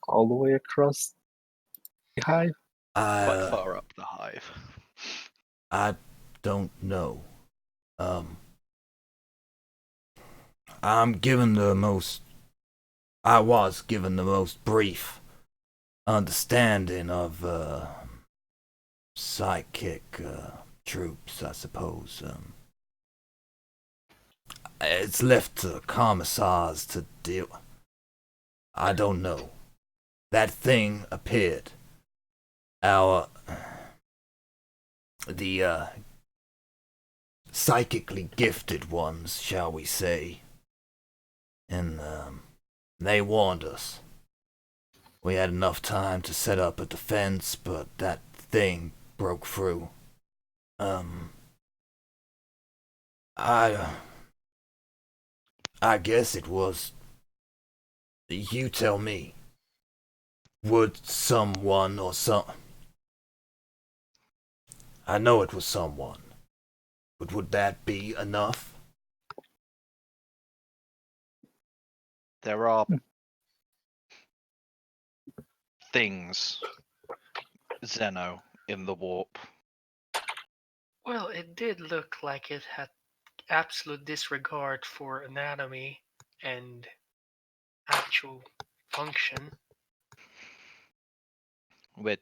all the way across the hive. Quite far up the hive. I don't know. I was given the most brief understanding of psychic troops, I suppose. It's left to commissars to deal. I don't know. That thing appeared. The psychically gifted ones, shall we say, and they warned us. We had enough time to set up a defense, but that thing broke through. I guess it was. You tell me. Would someone or some. I know it was someone. But would that be enough? There are things, Zeno, in the warp. Well, it did look like it had absolute disregard for anatomy and actual function. We're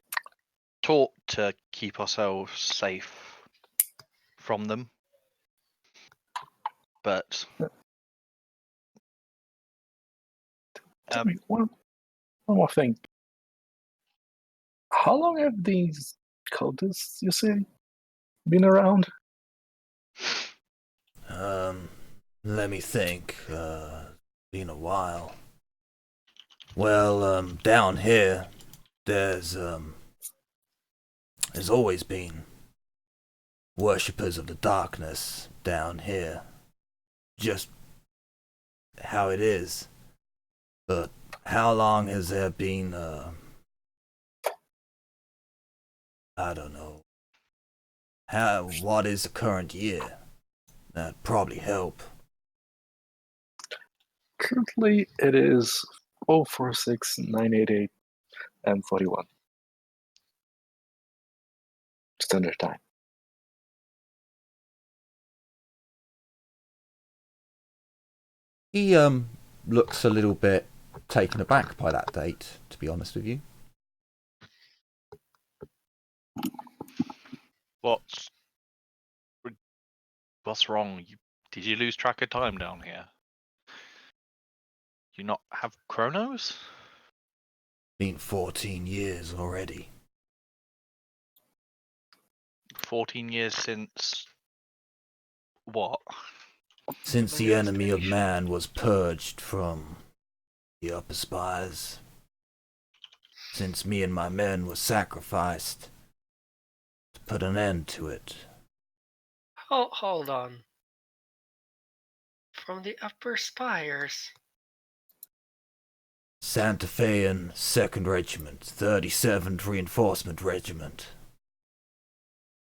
taught to keep ourselves safe from them. But Tell me one more thing. How long have these cultists, you say, been around? Let me think. Been a while. Well, down here, there's always been worshippers of the darkness down here. Just how it is. But how long has there been, I don't know. What is the current year? That'd probably help. Currently, it is 046988 M41. Standard time. He looks a little bit taken aback by that date, to be honest with you. What's wrong? Did you lose track of time down here? You not have chronos? Been 14 years already. 14 years since what? Since the enemy of man was purged from the upper spires. Since me and my men were sacrificed to put an end to it. Hold on. from the upper spires. Santa Fean 2nd Regiment, 37th Reinforcement Regiment.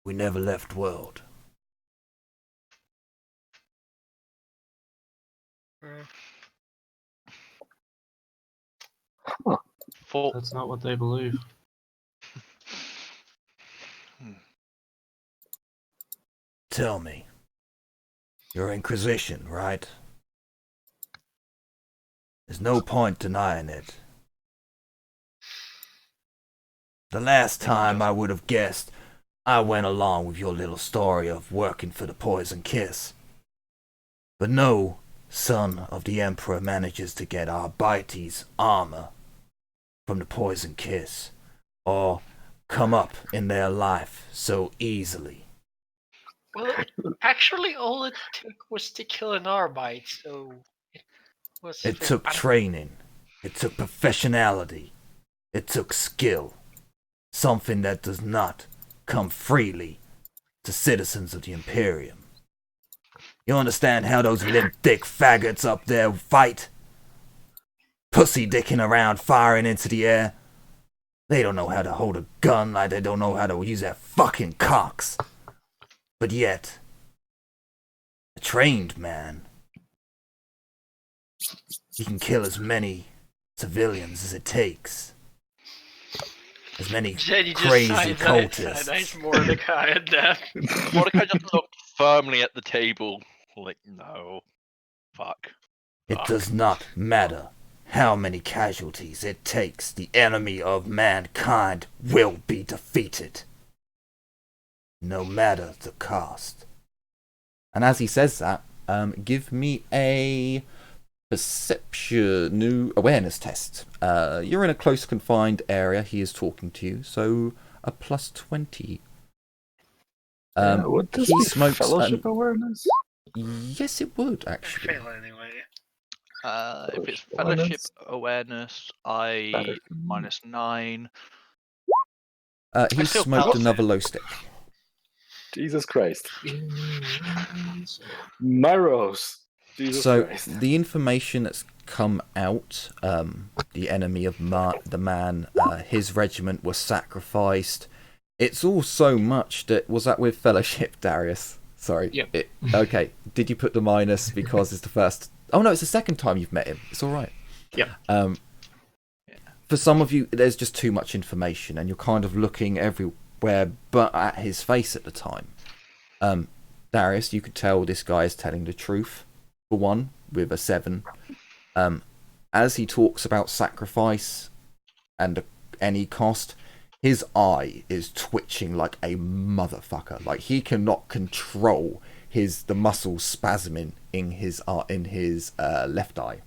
We never left world. For That's not what they believe. Tell me. You're Inquisition, right? There's no point denying it. The last time I would have guessed, I went along with your little story of working for the Poison Kiss. But no son of the Emperor manages to get Arbites armor from the Poison Kiss, or come up in their life so easily. Well, actually, all it took was to kill an Arbite, so it was. It took training. It took professionality. It took skill. Something that does not come freely to citizens of the Imperium. You understand how those limp-dick faggots up there fight? Pussy-dicking around, firing into the air. They don't know how to hold a gun like they don't know how to use their fucking cocks. But yet, a trained man, he can kill as many civilians as it takes. As many Jenny just crazy cultists. Nice Mordecai at that. Mordecai just looked firmly at the table, like, no, fuck. It does not matter how many casualties it takes. The enemy of mankind will be defeated, no matter the cost. And as he says that, give me a perception, new awareness test. You're in a close confined area. He is talking to you, so a plus 20. Would this he be smokes fellowship awareness? Yes, it would actually. Fail anyway. If it's fellowship awareness, I Better. -9. He still smoked pass another it. low stick. Jesus Christ. Myros. Jesus So Christ. the information that's come out, the enemy of the man, his regiment was sacrificed. It's all so much that was that with fellowship, Darius? Sorry. Yeah. Okay. Did you put the minus because it's the first? Oh no, it's the second time you've met him. It's all right. Yeah. For some of you, there's just too much information, and you're kind of looking everywhere but at his face at the time. Darius, you could tell this guy is telling the truth. For one, with a 7. As he talks about sacrifice and any cost, his eye is twitching like a motherfucker. Like he cannot control the muscles spasming in his left eye.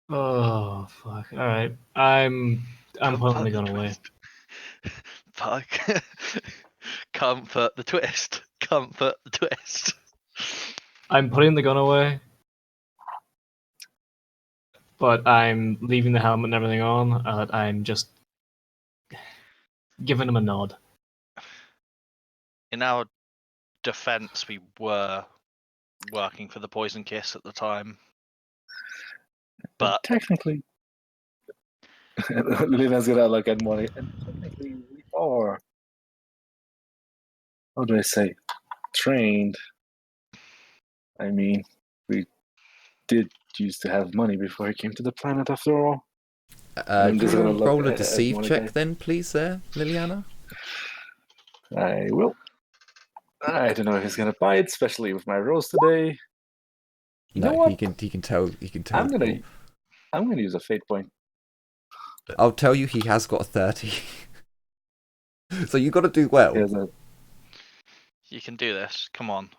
Oh fuck! All right, I'm putting the gun away. Fuck. Comfort the twist. Comfort the twist. I'm putting the gun away, but I'm leaving the helmet and everything on. I'm just giving him a nod. In our defense, we were working for the Poison Kiss at the time. But technically, Liliana's gonna look at Molly, and technically we are, how do I say, trained. I mean, we did used to have money before he came to the planet after all. Can you roll a at deceive check Mordecai. then, please, there, Liliana? I will. I don't know if he's gonna buy it, especially with my rolls today. You know No, what? he can tell. I'm gonna use a fate point. I'll tell you, he has got a 30. So you got to do well. Here's a, you can do this. Come on.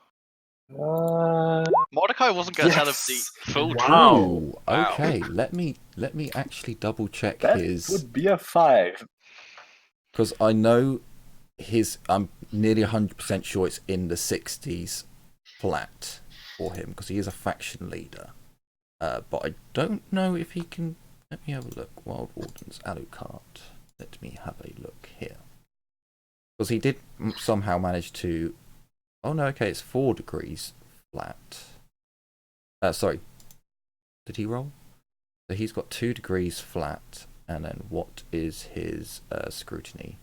uh, Mordecai wasn't going to tell him yes! the full truth. Wow. Ooh, okay, let me actually double check that his, would be a 5. because I know I'm nearly 100% sure it's in the 60s flat for him, because he is a faction leader. But I don't know if he can. Let me have a look. Wild Wardens Alucard. Let me have a look here, because he did somehow manage to Oh no, okay, it's 4 degrees flat. Sorry. Did he roll? So he's got 2 degrees flat, and then what is his scrutiny?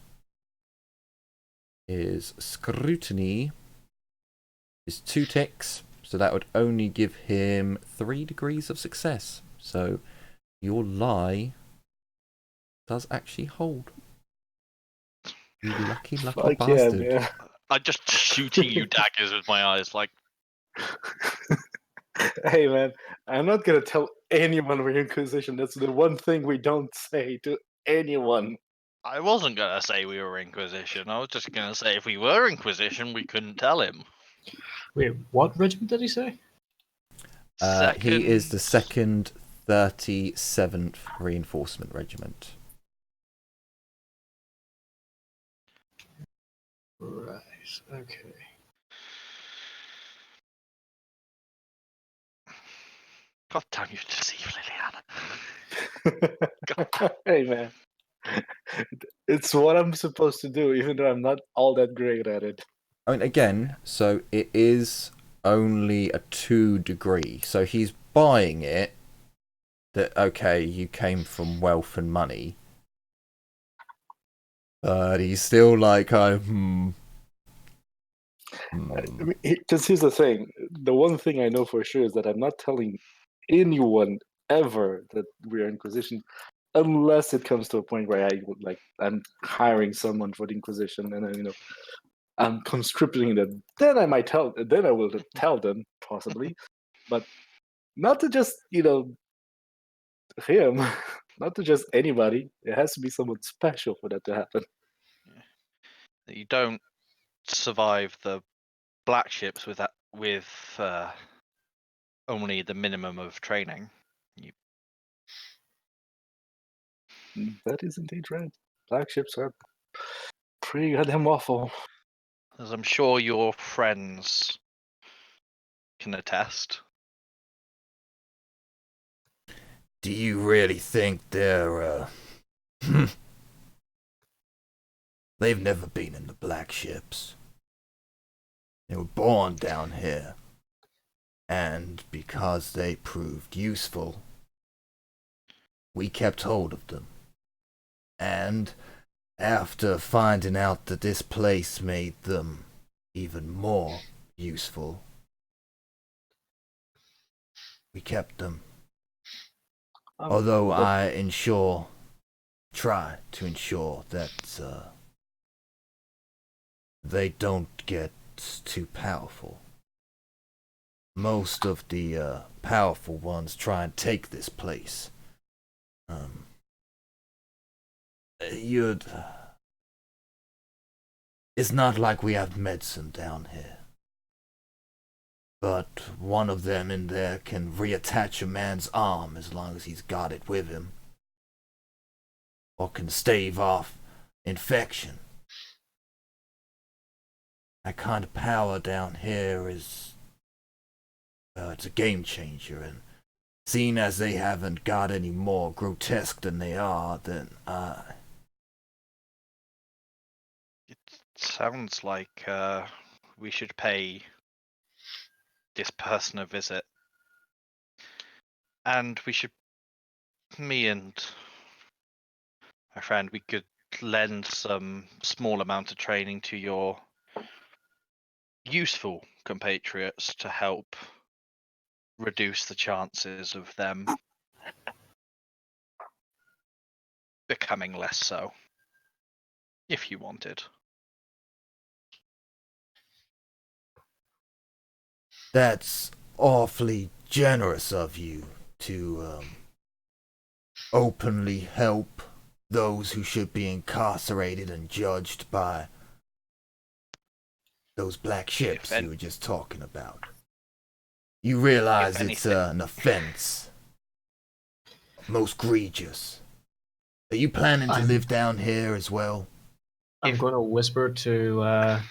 His scrutiny is 2 ticks, so that would only give him 3 degrees of success. So your lie does actually hold. You lucky Fuck bastard. yeah, man. I'm just shooting you daggers with my eyes, like, Hey man, I'm not gonna tell anyone we're Inquisition. That's the one thing we don't say to anyone. I wasn't gonna say we were Inquisition. I was just gonna say if we were Inquisition, we couldn't tell him. Wait, what regiment did he say? He is the 2nd 37th Reinforcement Regiment. Right. Okay. God damn you, deceive Liliana. Hey man, it's what I'm supposed to do, even though I'm not all that great at it. I mean, again, so it is only a 2 degree. So he's buying it that, okay, you came from wealth and money. But he's still like, Because here's the thing: the one thing I know for sure is that I'm not telling anyone ever that we're Inquisition, unless it comes to a point where I'm hiring someone for the Inquisition, and then I'm conscripting them. Then I might tell. Then I will tell them possibly, but not to just him, not to just anybody. It has to be someone special for that to happen. You don't survive the black ships with only the minimum of training. That is indeed right. Black ships are pretty goddamn awful. As I'm sure your friends can attest. do you really think they're, they've never been in the black ships. They were born down here. And because they proved useful, we kept hold of them. And after finding out that this place made them even more useful, we kept them. Although I try to ensure that they don't get too powerful. Most of the powerful ones try and take this place. It's not like we have medicine down here. But one of them in there can reattach a man's arm as long as he's got it with him. Or can stave off infection. That kind of power down here is... it's a game changer, and seeing as they haven't got any more grotesque than they are, then It sounds like we should pay this person a visit. And me and my friend, we could lend some small amount of training to your useful compatriots to help reduce the chances of them becoming less so, if you wanted. that's awfully generous of you to openly help those who should be incarcerated and judged by those black ships you were just talking about. You realize it's an offense. Most egregious. Are you planning to live down here as well? I'm going to whisper to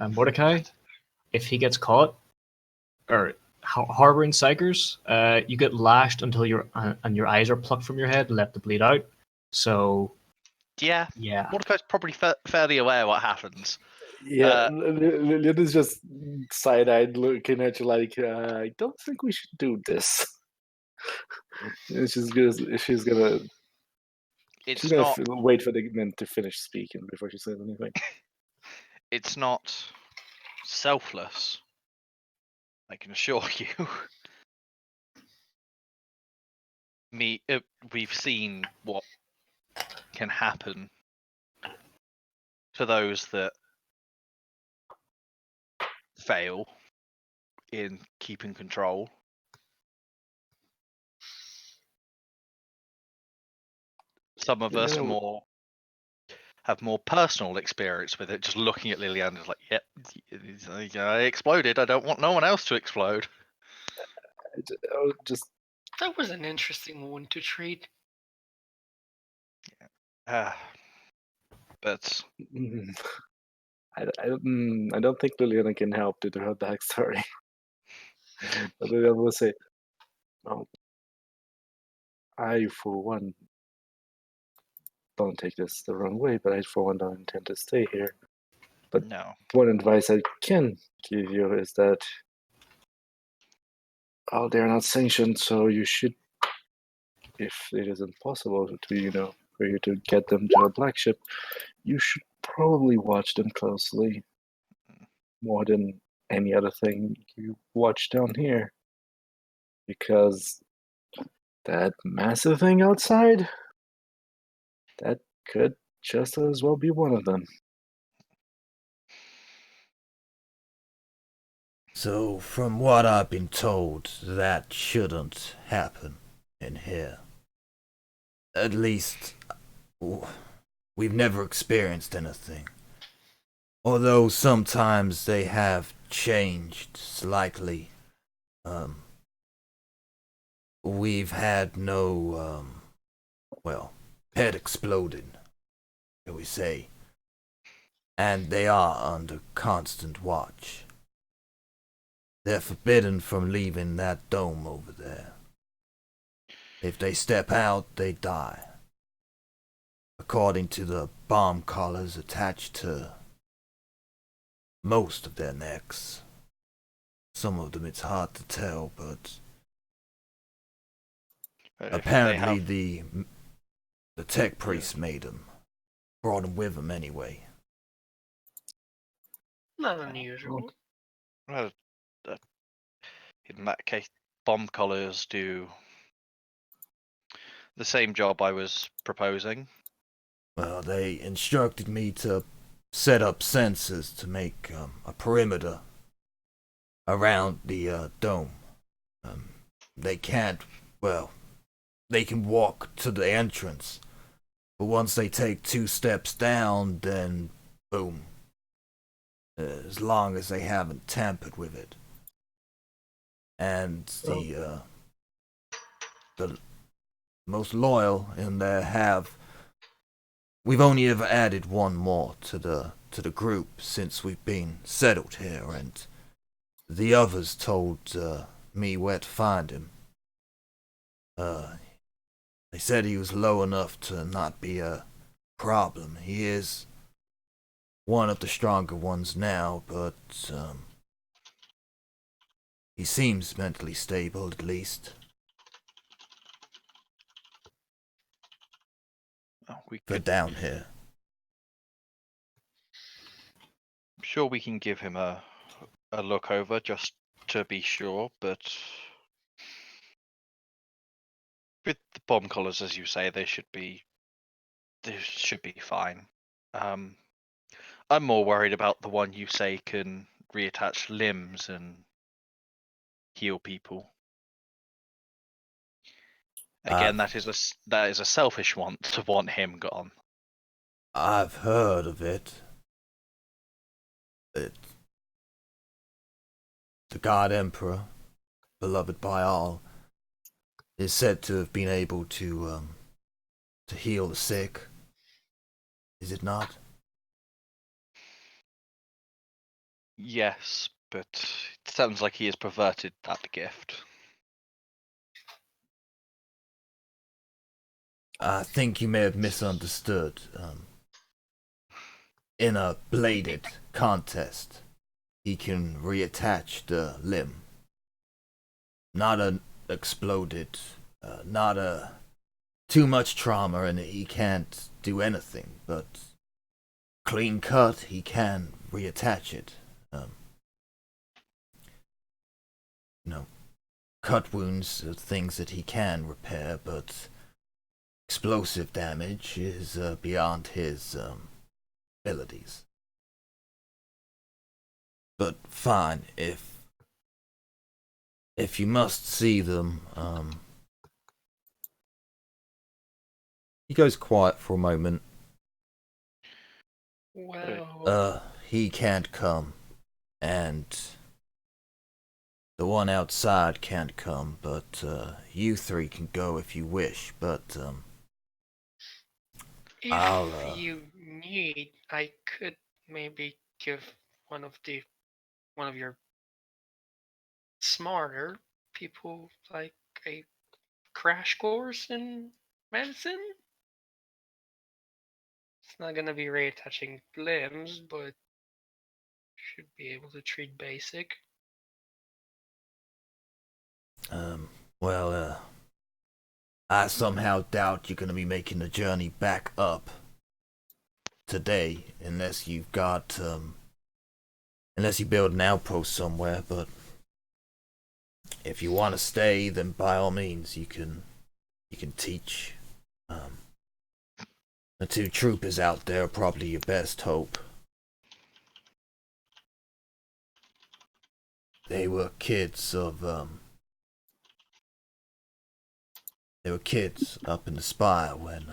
Mordecai. If he gets caught, or harboring psychers, you get lashed until your eyes are plucked from your head and left to bleed out. So yeah, Mordecai's probably fairly aware what happens. Yeah, Lydia's just side-eyed looking at you like, I don't think we should do this. And she's It's gonna not. wait for the men to finish speaking before she says anything. It's not selfless. I can assure you. We've seen what can happen to those that fail in keeping control. Some of us have more personal experience with it. Just looking at Liliana is like, yep, I exploded. I don't want no one else to explode. Just That was an interesting one to treat. But I don't think Liliana can help due to her backstory. But Liliana will say, "Oh, I for one don't take this the wrong way, but I for one don't intend to stay here. But no, one advice I can give you is that they're not sanctioned, so you should, if it isn't possible to for you to get them to a black ship, you should probably watch them closely more than any other thing you watch down here, because that massive thing outside, that could just as well be one of them." So, from what I've been told, that shouldn't happen in here. At least, we've never experienced anything. Although sometimes they have changed slightly. We've had no, head exploded, shall we say. And they are under constant watch. They're forbidden from leaving that dome over there. If they step out, they die. According to the bomb collars attached to most of their necks. Some of them it's hard to tell, but apparently the tech priest made them. Brought them with him anyway. Not unusual. Well, in that case, bomb collars do the same job I was proposing. Well, they instructed me to set up sensors to make a perimeter around the dome. They can't, they can walk to the entrance, but once they take 2 steps down, then boom. As long as they haven't tampered with it. And the most loyal in there we've only ever added one more to the group since we've been settled here, and the others told me where to find him. They said he was low enough to not be a problem. He is one of the stronger ones now, but he seems mentally stable, at least. We For could, down here. I'm sure we can give him a look over just to be sure, but with the bomb collars, as you say, they should be fine. I'm more worried about the one you say can reattach limbs and heal people. Again, that is a selfish want to want him gone. I've heard of it. The God Emperor, beloved by all, is said to have been able to heal the sick. Is it not? Yes, but it sounds like he has perverted that gift. I think you may have misunderstood. In a bladed contest, he can reattach the limb. Not a exploded, not a too much trauma, and he can't do anything. But clean cut, he can reattach it. Cut wounds are things that he can repair, but explosive damage is beyond his abilities. But fine, if you must see them, he goes quiet for a moment. Well, He can't come, and the one outside can't come, but you three can go if you wish, but if you need, I could maybe give one of your smarter people like a crash course in medicine. It's not gonna be reattaching limbs, but should be able to treat basic. I somehow doubt you're gonna be making the journey back up today, unless you've got, unless you build an outpost somewhere, but if you want to stay, then by all means, you can teach. The two troopers out there are probably your best hope. They were kids of, they were kids up in the spire when,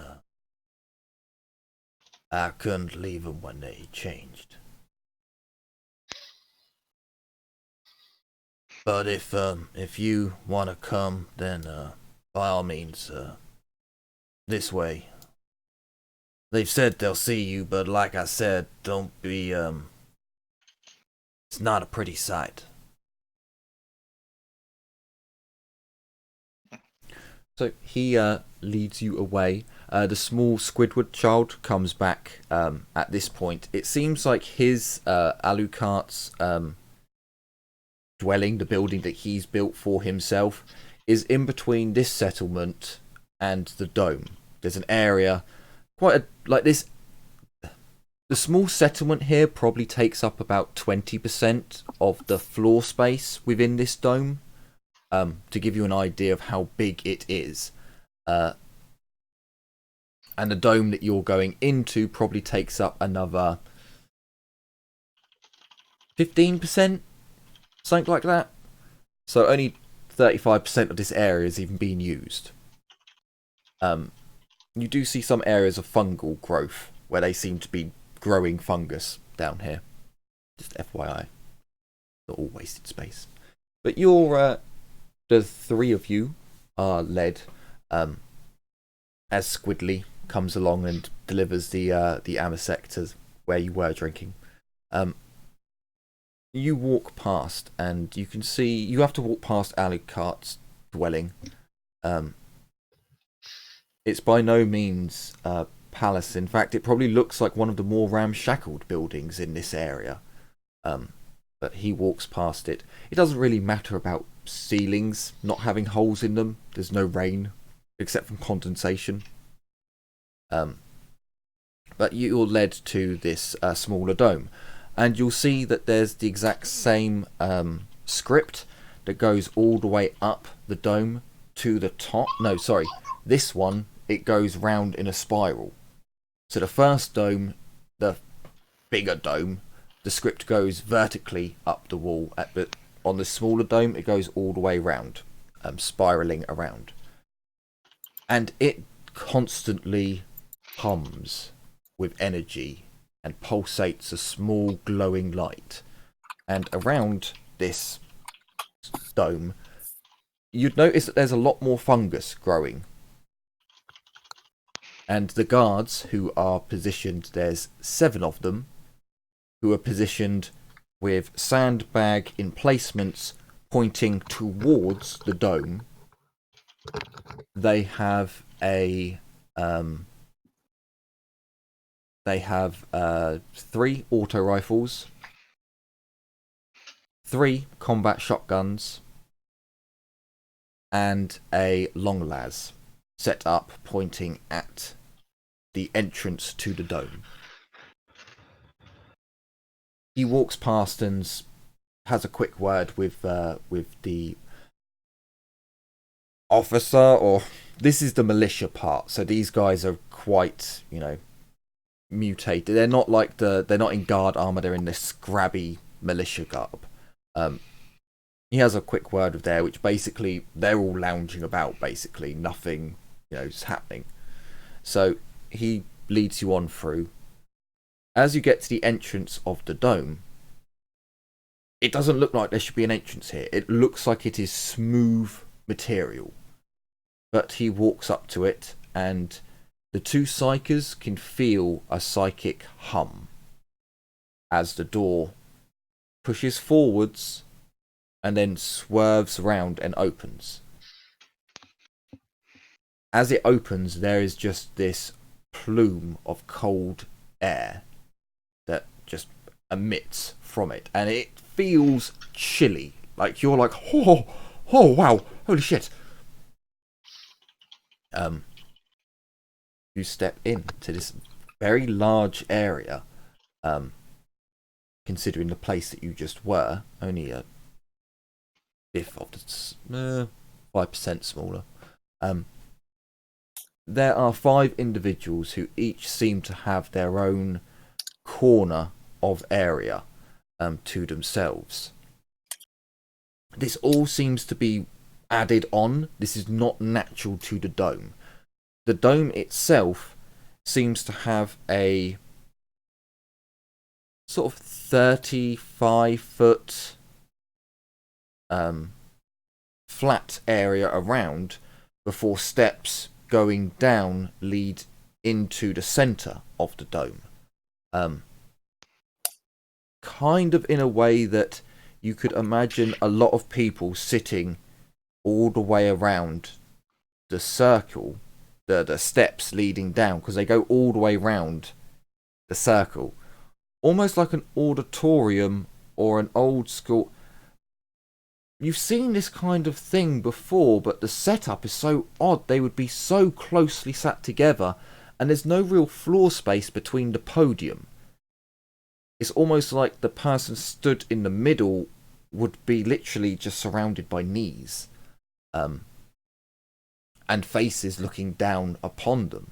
I couldn't leave them when they changed. But if you want to come, then, by all means, this way. They've said they'll see you, but like I said, don't be, it's not a pretty sight. So he leads you away. The small Squidward child comes back at this point. It seems like his Alucard's dwelling, the building that he's built for himself, is in between this settlement and the dome. There's an area like this. The small settlement here probably takes up about 20% of the floor space within this dome. To give you an idea of how big it is. And the dome that you're going into probably takes up another 15%, something like that. So only 35% of this area is even being used. You do see some areas of fungal growth where they seem to be growing fungus down here. Just FYI. Not all wasted space. But you're... the three of you are led as Squidly comes along and delivers the amasec to where you were drinking. You walk past and you can see you have to walk past Alucard's dwelling. It's by no means a palace. In fact, it probably looks like one of the more ramshackled buildings in this area. But he walks past it. It doesn't really matter about ceilings not having holes in them. There's no rain except from condensation. But you're led to this smaller dome, and you'll see that there's the exact same script that goes all the way up the dome to the top. No, sorry, this one, it goes round in a spiral. So the first dome, the bigger dome, the script goes vertically up the wall. On the smaller dome, it goes all the way round, spiraling around. And it constantly hums with energy and pulsates a small glowing light. And around this dome, you'd notice that there's a lot more fungus growing. And the guards who are positioned, there's 7 of them, who are positioned with sandbag emplacements pointing towards the dome. They have 3 auto rifles 3 combat shotguns, and a long las set up pointing at the entrance to the dome. He walks past and has a quick word with the officer, or this is the militia part. So these guys are quite, mutated. They're not like they're not in guard armor. They're in this scrabby militia garb. He has a quick word with there, which basically they're all lounging about. Basically, nothing, is happening. So he leads you on through. As you get to the entrance of the dome, it doesn't look like there should be an entrance here. It looks like it is smooth material. But he walks up to it, and the two psychers can feel a psychic hum as the door pushes forwards and then swerves around and opens. As it opens, there is just this plume of cold air that just emits from it, and it feels chilly. Like you're like, oh wow, holy shit. You step into this very large area, considering the place that you just were, only a fifth of the 5% smaller. There are 5 individuals who each seem to have their own corner of area to themselves. This all seems to be added on. This is not natural to the dome. The dome itself seems to have a sort of 35-foot flat area around before steps going down lead into the center of the dome. Kind of in a way that you could imagine a lot of people sitting all the way around the circle, the steps leading down, because they go all the way around the circle. Almost like an auditorium or an old school. You've seen this kind of thing before, but the setup is so odd. They would be so closely sat together, and there's no real floor space between the podium. It's almost like the person stood in the middle would be literally just surrounded by knees, and faces looking down upon them.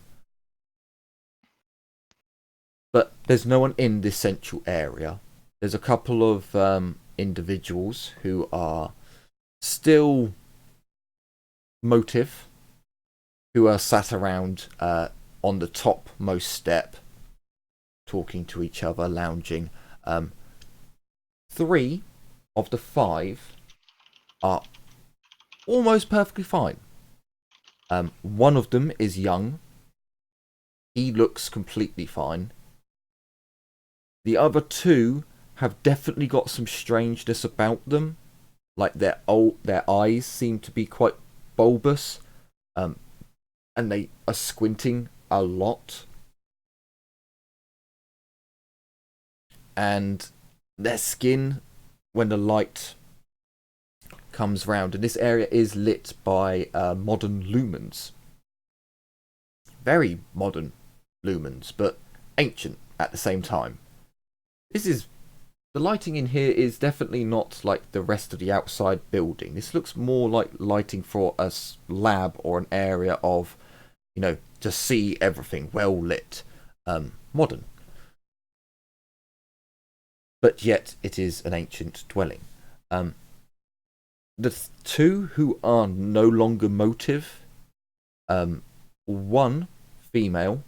But there's no one in this central area. There's a couple of individuals who are still motive, who are sat around on the topmost step, talking to each other, lounging. 3 of the 5 are almost perfectly fine. One of them is young. He looks completely fine. The other 2 have definitely got some strangeness about them. Like their eyes seem to be quite bulbous, and they are squinting a lot. And their skin, when the light comes round, and this area is lit by modern lumens. Very modern lumens, but ancient at the same time. The lighting in here is definitely not like the rest of the outside building. This looks more like lighting for a lab or an area of, to see everything well lit, modern. But yet it is an ancient dwelling. The 2 who are no longer motive, one female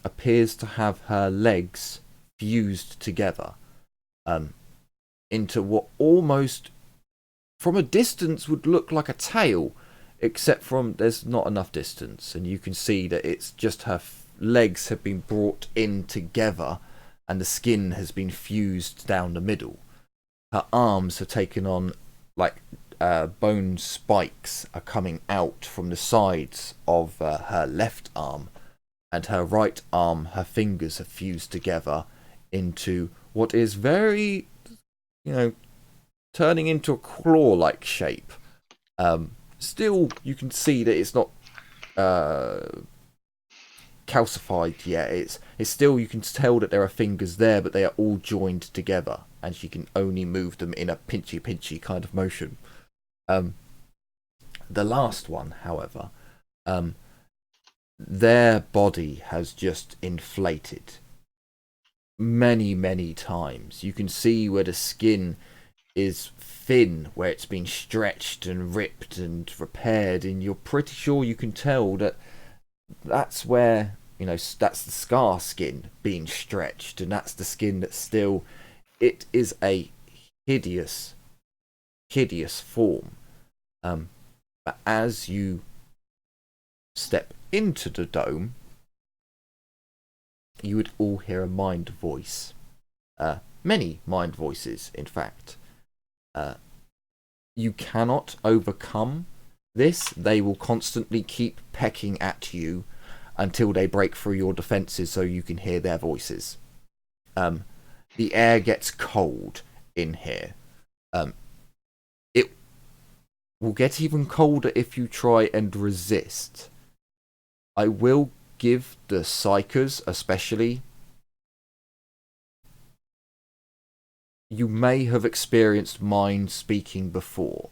appears to have her legs fused together into what almost from a distance would look like a tail, except from there's not enough distance, and you can see that it's just her legs have been brought in together and the skin has been fused down the middle. Her arms have taken on like bone spikes are coming out from the sides of her left arm, and her right arm, her fingers have fused together into what is very, turning into a claw-like shape. Still, you can see that it's not calcified yet. It's still, you can tell that there are fingers there, but they are all joined together, and she can only move them in a pinchy kind of motion. The last one, however, their body has just inflated many times. You can see where the skin is thin, where it's been stretched and ripped and repaired, and you're pretty sure you can tell that that's where, that's the scar skin being stretched, and that's the skin that's still, it is a hideous form. But as you step into the dome, you would all hear a mind voice. Many mind voices, in fact. You cannot overcome this. They will constantly keep pecking at you until they break through your defenses so you can hear their voices. The air gets cold in here. It will get even colder if you try and resist. I will give the Psychers especially, you may have experienced mind speaking before.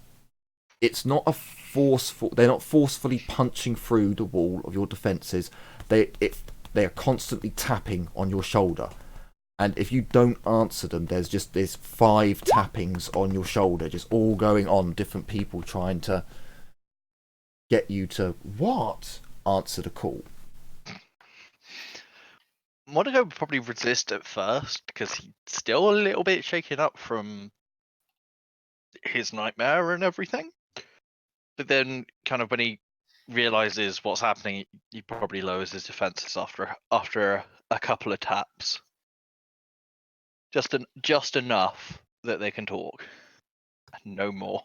It's not a forceful, they're not forcefully punching through the wall of your defenses. They are constantly tapping on your shoulder. And if you don't answer them, there's 5 tappings on your shoulder, just all going on, different people trying to get you to answer the call. Monaco would probably resist at first because he's still a little bit shaken up from his nightmare and everything. But then, kind of when he realizes what's happening, he probably lowers his defenses after a couple of taps, just enough that they can talk, no more.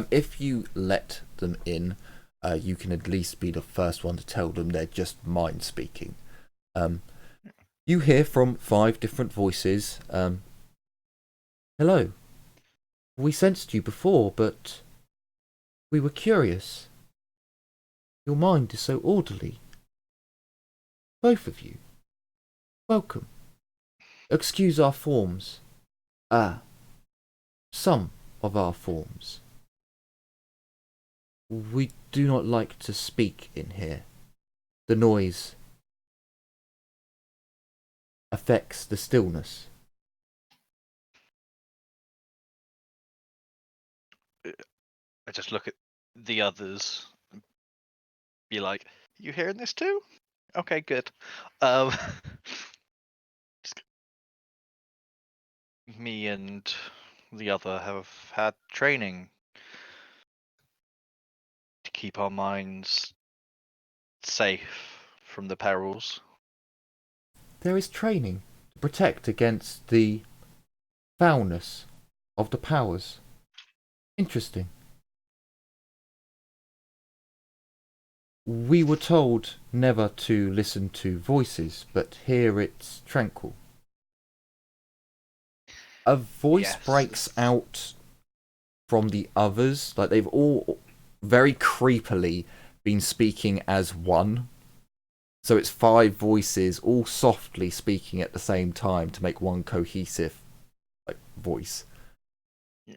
If you let them in, you can at least be the first one to tell them they're just mind speaking. You hear from 5 different voices. Hello. We sensed you before, but we were curious. Your mind is so orderly. Both of you. Welcome. Excuse our forms. Some of our forms. We do not like to speak in here. The noise affects the stillness. I just look at the others and be like, you hearing this too? Okay, good. Me and the other have had training to keep our minds safe from the perils. There is training to protect against the foulness of the powers. Interesting. We were told never to listen to voices, but here it's tranquil. A voice breaks out from the others, like they've all very creepily been speaking as one. So it's 5 voices all softly speaking at the same time to make one cohesive voice. Yeah.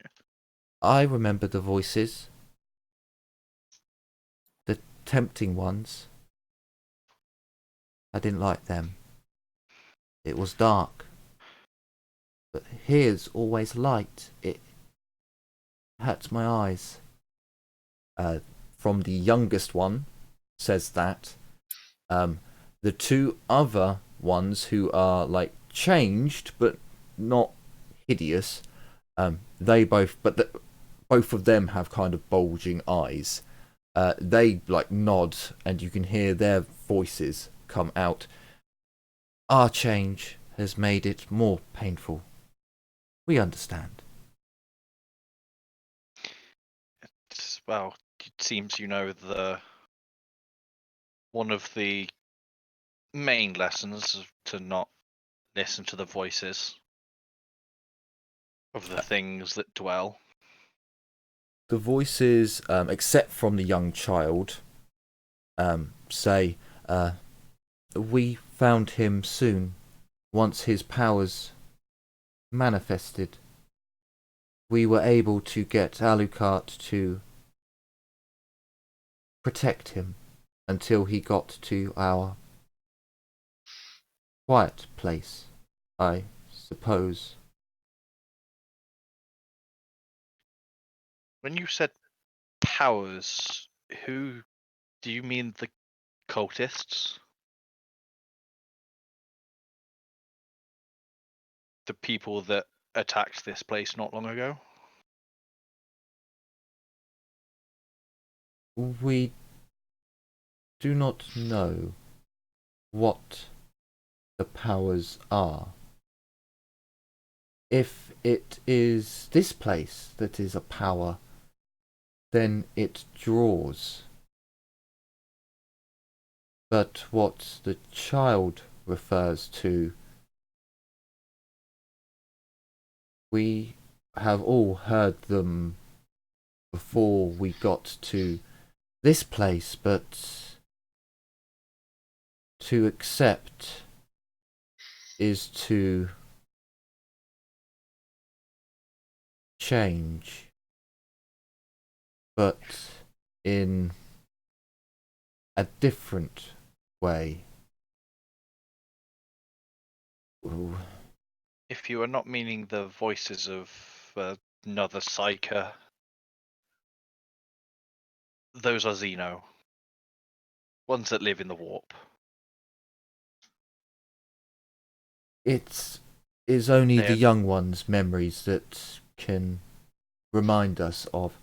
I remember the voices. The tempting ones. I didn't like them. It was dark. But here's always light. It hurts my eyes. From the youngest one says that. The 2 other ones who are like changed but not hideous, they both, but both of them have kind of bulging eyes. They like nod, and you can hear their voices come out. Our change has made it more painful. We understand. Well, it seems one of the main lessons is to not listen to the voices. of the things that dwell. The voices, except from the young child, say, we found him soon, once his powers manifested. We were able to get Alucard to protect him until he got to our quiet place, I suppose. When you said powers, who do you mean? The cultists? The people that attacked this place not long ago? We do not know what the powers are. If it is this place that is a power, then it draws. But what the child refers to, we have all heard them before we got to this place, but to accept is to change, but in a different way. Ooh. If you are not meaning the voices of another psyker, those are Xeno. Ones that live in the warp. It is only the They're- young ones' memories that can remind us of.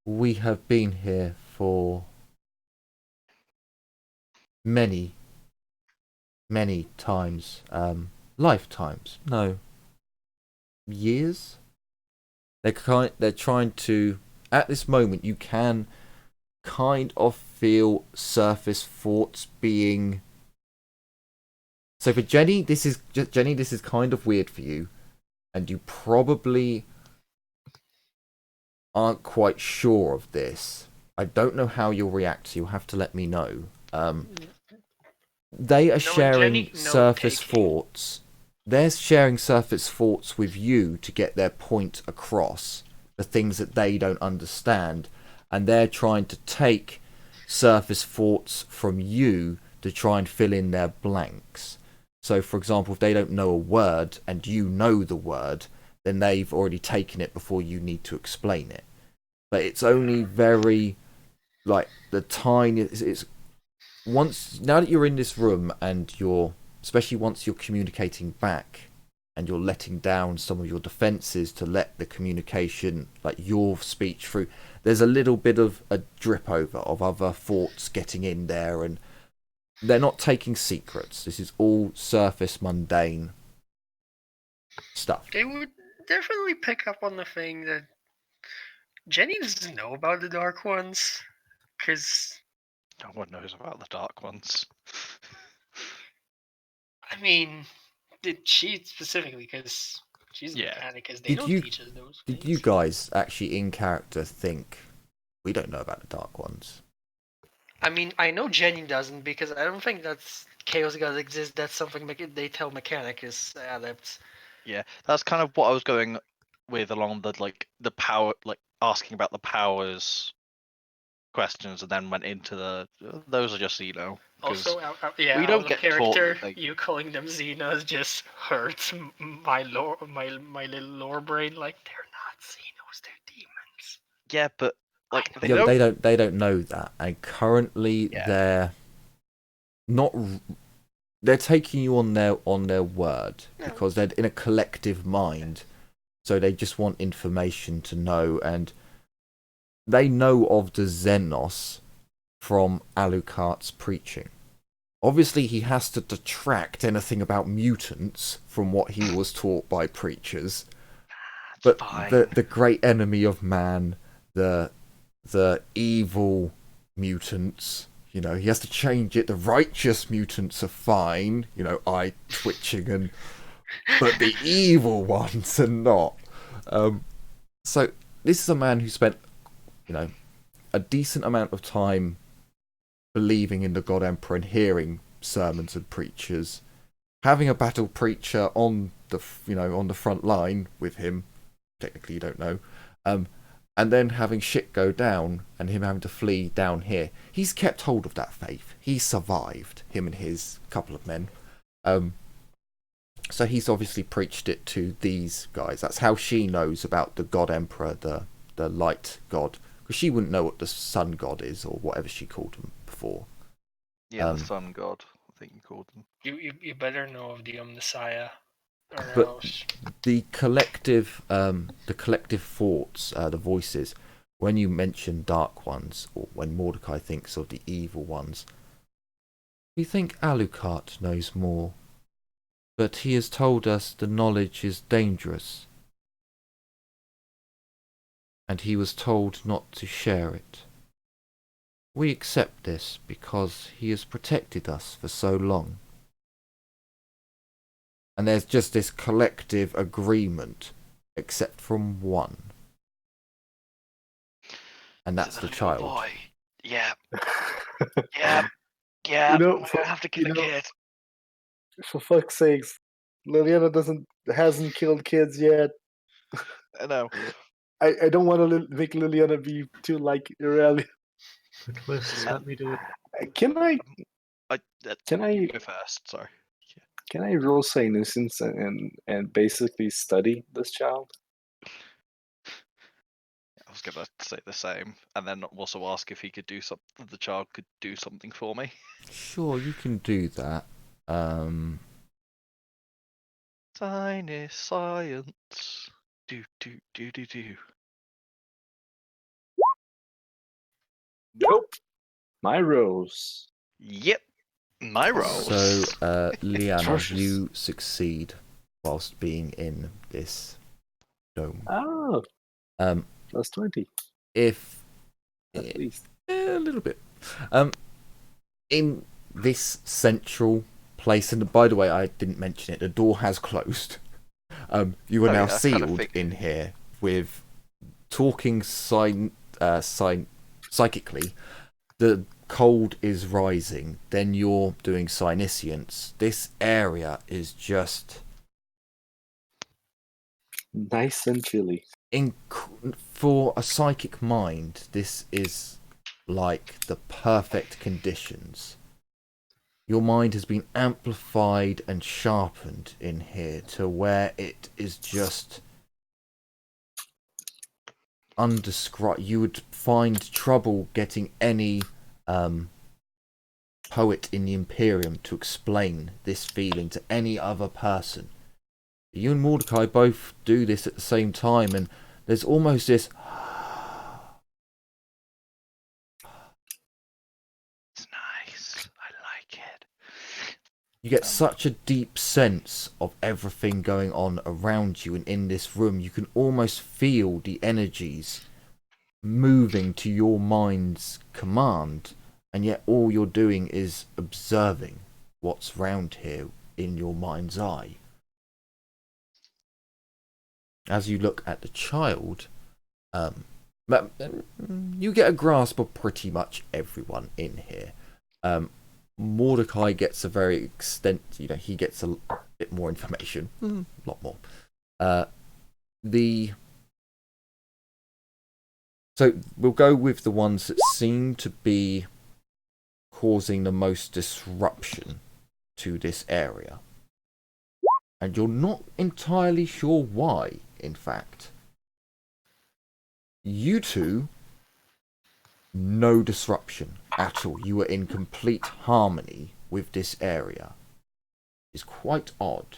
We have been here for many times, lifetimes. No, years. They're trying to. At this moment, you can kind of feel surface thoughts being. So for Jenny, this is kind of weird for you, and you probably aren't quite sure of this. I don't know how you'll react, so you'll have to let me know. They are sharing Jenny, no surface taking. thoughts. They're sharing surface thoughts with you to get their point across, the things that they don't understand, and they're trying to take surface thoughts from you to try and fill in their blanks. So, for example, if they don't know a word and you know the word, then they've already taken it before you need to explain it. But it's only very, like, the tiny. It's once now that you're in this room and especially once you're communicating back and you're letting down some of your defenses to let the communication, like your speech through, there's a little bit of a drip over of other thoughts getting in there, and they're not taking secrets. This is all surface mundane stuff. They would definitely pick up on the thing that Jenny doesn't know about the Dark Ones, because No one knows about the Dark Ones. I mean, did she specifically? Because she's a Yeah. mechanic. Because they Did don't you- teach us those Did things. you guys actually in character think we don't know about the Dark Ones? I mean, I know Jenny doesn't because I don't think that's Chaos Gods exist. That's something they tell mechanics adepts. Yeah, that's kind of what I was going with along the power, like asking about the powers questions, and then went into those are just Xeno. 'Cause Also, yeah, we don't out of get taught character, that, like- you calling them Xenos just hurts my lore, my little lore brain. Like, they're not Xenos, they're demons. yeah, but like I they Yeah, don't. but they don't know that, and currently Yeah. they're not. They're taking you on their word No. because they're in a collective mind, so they just want information to know, and they know of the Xenos from Alucard's preaching. Obviously, he has to detract anything about mutants from what he was taught by preachers. But fine. the great enemy of man, the evil mutants, he has to change it. The righteous mutants are fine, eye twitching, but the evil ones are not. So this is a man who spent, a decent amount of time believing in the God Emperor and hearing sermons and preachers, having a battle preacher on the front line with him. Technically, you don't know, and then having shit go down and him having to flee down here. He's kept hold of that faith. He survived, him and his couple of men. So he's obviously preached it to these guys. That's how she knows about the God Emperor, the light god, because she wouldn't know what the sun god is or whatever she called him before. Yeah, the sun god, I think you called him. You better know of the Messiah, or But else. the collective thoughts, the voices, when you mention dark ones, or when Mordecai thinks of the evil ones, we think Alucard knows more, but he has told us the knowledge is dangerous, and he was told not to share it. We accept this because he has protected us for so long. And there's just this collective agreement, except from one. And that's the child. Boy. Yeah. Yeah. Yeah. You know, I have to kill a kid. For fuck's sakes, Liliana hasn't killed kids yet. I know. I don't want to make Liliana be too irrelevant. The twist. Let me do it. Can I You go first? Sorry. Can I roll say innocence and basically study this child? I was gonna say the same, and then also ask if he could do something. The child could do something for me. Sure, you can do that. Tiny science. Do. Nope. My rose. Yep. My rose. So, Liana, Atrocious. you succeed whilst being in this dome. Oh, plus 20 If at least. a little bit, in this central place, and by the way, I didn't mention it. The door has closed. You are now sealed in here with talking psychically. The cold is rising. Then you're doing Psyniscience. This area is just Nice and chilly. for a psychic mind. This is like the perfect conditions. Your mind has been amplified and sharpened in here to where it is just undescribed. You would find trouble getting any poet in the Imperium to explain this feeling to any other person. You and Mordecai both do this at the same time, and there's almost this It's nice. I like it. you get such a deep sense of everything going on around you, and in this room you can almost feel the energies moving to your mind's command, and yet all you're doing is observing what's round here in your mind's eye. As you look at the child, you get a grasp of pretty much everyone in here. Mordecai gets a very he gets a bit more information, a lot more. So we'll go with the ones that seem to be causing the most disruption to this area. And you're not entirely sure why, in fact. You two, no disruption at all. You are in complete harmony with this area. It's quite odd.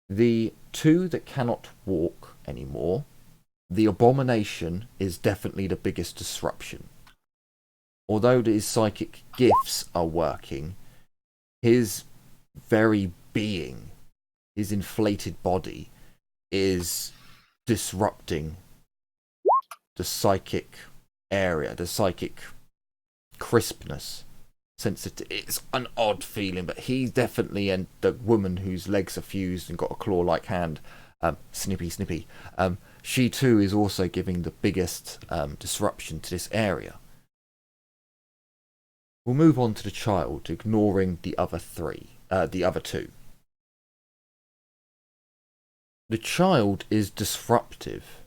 The two that cannot walk anymore, the abomination is definitely the biggest disruption. Although his psychic gifts are working, his very being, his inflated body, is disrupting the psychic area, the psychic crispness. It's an odd feeling, but he definitely, and the woman whose legs are fused and got a claw-like hand, Snippy. She too is also giving the biggest disruption to this area. We'll move on to the child, ignoring the other two. The child is disruptive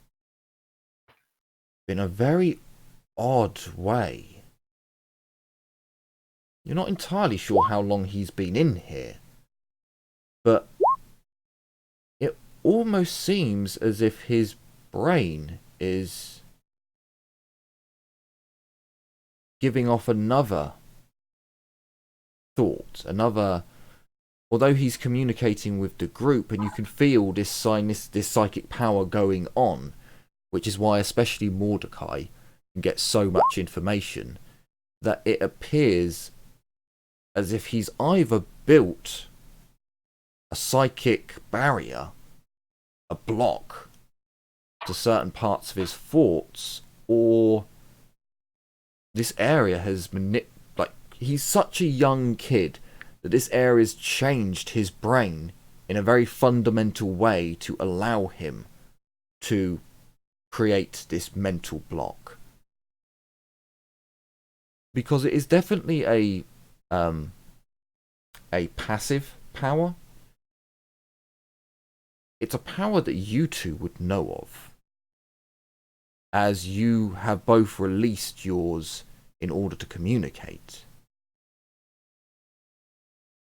in a very odd way. You're not entirely sure how long he's been in here, but it almost seems as if his brain is giving off another thought, although he's communicating with the group, and you can feel this psychic power going on, which is why especially Mordecai can get so much information, that it appears as if he's either built a psychic barrier, a block to certain parts of his thoughts, or this area has he's such a young kid that this area has changed his brain in a very fundamental way to allow him to create this mental block. Because it is definitely a passive power. It's a power that you two would know of, as you have both released yours in order to communicate.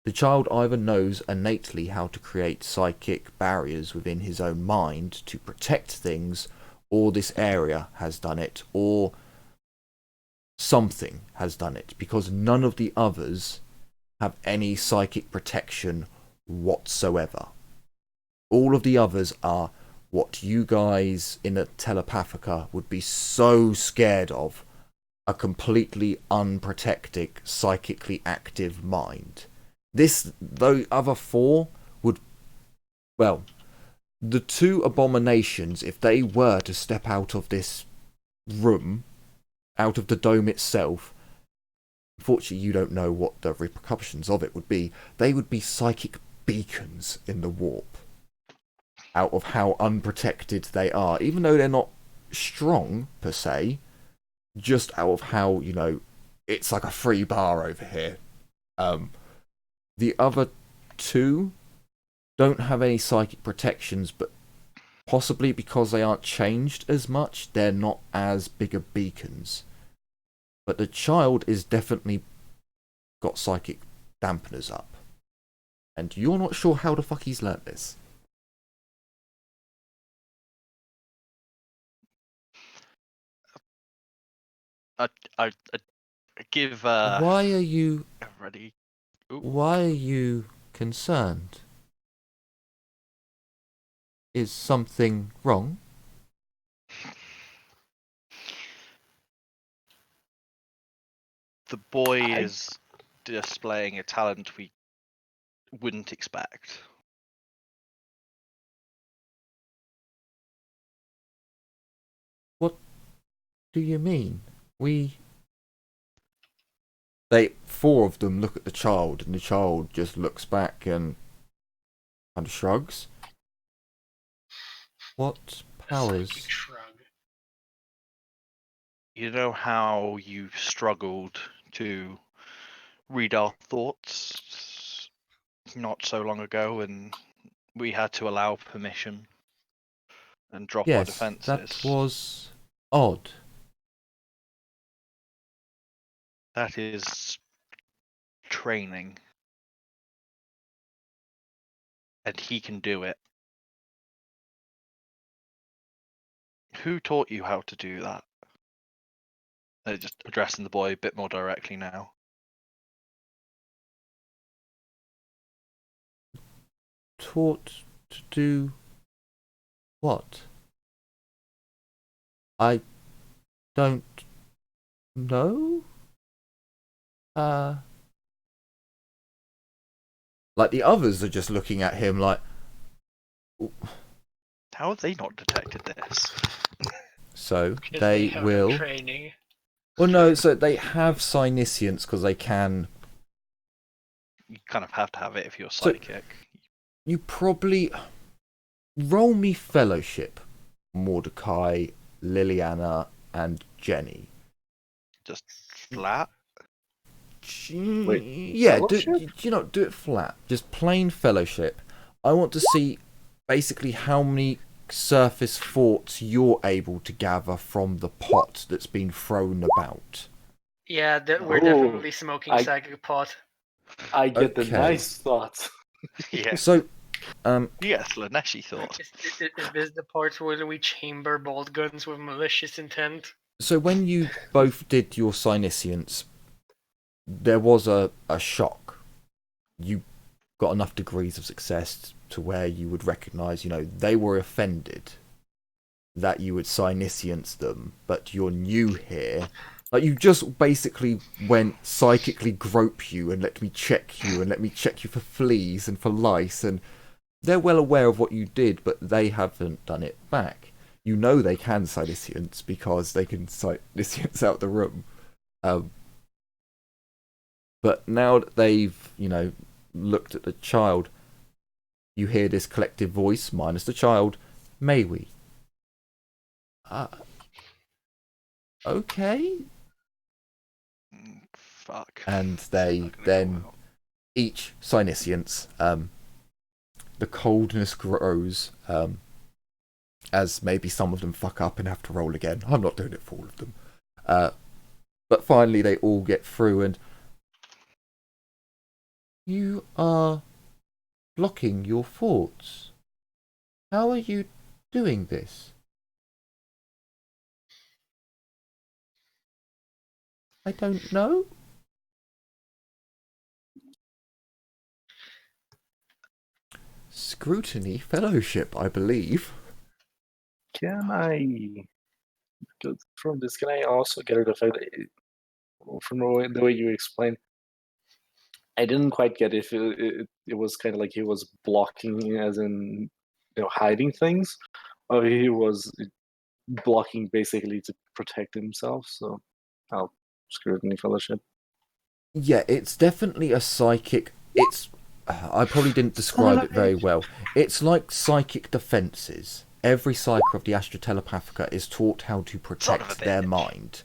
The child either knows innately how to create psychic barriers within his own mind to protect things, or this area has done it, or something has done it, because none of the others have any psychic protection whatsoever. All of the others are what you guys in a telepathica would be so scared of: a completely unprotected, psychically active mind. The other four would, well, the two abominations, if they were to step out of this room, out of the dome itself, unfortunately you don't know what the repercussions of it would be. They would be psychic beacons in the warp, out of how unprotected they are, even though they're not strong per se, just out of how, it's like a free bar over here. The other two don't have any psychic protections, but possibly because they aren't changed as much, they're not as big a beacons. But the child is definitely got psychic dampeners up. And you're not sure how the fuck he's learnt this. I give Why are you ready. Why are you concerned? Is something wrong? The boy is displaying a talent we wouldn't expect. What do you mean? Four of them look at the child, and the child just looks back and kind of shrugs. What powers? Shrug. You know how you've struggled to read our thoughts not so long ago, and we had to allow permission and drop our Yes, defenses? that was odd. That is training. And he can do it. Who taught you how to do that? They're just addressing the boy a bit more directly now. Taught to do what? I don't know? Like, the others are just looking at him like... How have they not detected this? So, 'Cause they have will... training. Well, no, so they have Psyniscience because they can... You kind of have to have it if you're So- psychic. You probably... roll me fellowship, Mordecai, Liliana, and Jenny. Just flat. Wait, Yeah, fellowship? do it flat. Just plain fellowship. I want to see basically how many surface thoughts you're able to gather from the pot that's been thrown about. Yeah, we're Oh, definitely smoking I- psychic pot. I get the Okay. nice thoughts. Yeah. So, Yes, Laneshi thought. Is this the part where we chamber bolt guns with malicious intent? so when you both did your Psyniscience, there was a shock. You got enough degrees of success to where you would recognise, they were offended that you would Psyniscience them, but you're new here. Like, you just basically went psychically grope you and let me check you for fleas and for lice, and they're well aware of what you did, but they haven't done it back. You know they can Psyniscience because they can Psyniscience out the room. But now that they've, looked at the child, you hear this collective voice, minus the child, may we? Okay. Fuck. And It's they not gonna then go well. each Psyniscience, the coldness grows, as maybe some of them fuck up and have to roll again. I'm not doing it for all of them. But finally they all get through, and you are blocking your thoughts. How are you doing this? I don't know. Scrutiny Fellowship, I believe. Can I, from this, can I also get the fact that from the way you explained, I didn't quite get if it was kind of like he was blocking, as in, hiding things, or he was blocking basically to protect himself. So I'll scrutiny fellowship. Yeah, it's definitely a psychic. I probably didn't describe it very well. It's like psychic defenses. Every psyker of the Astra Telepathica is taught how to Son of protect a their bitch. mind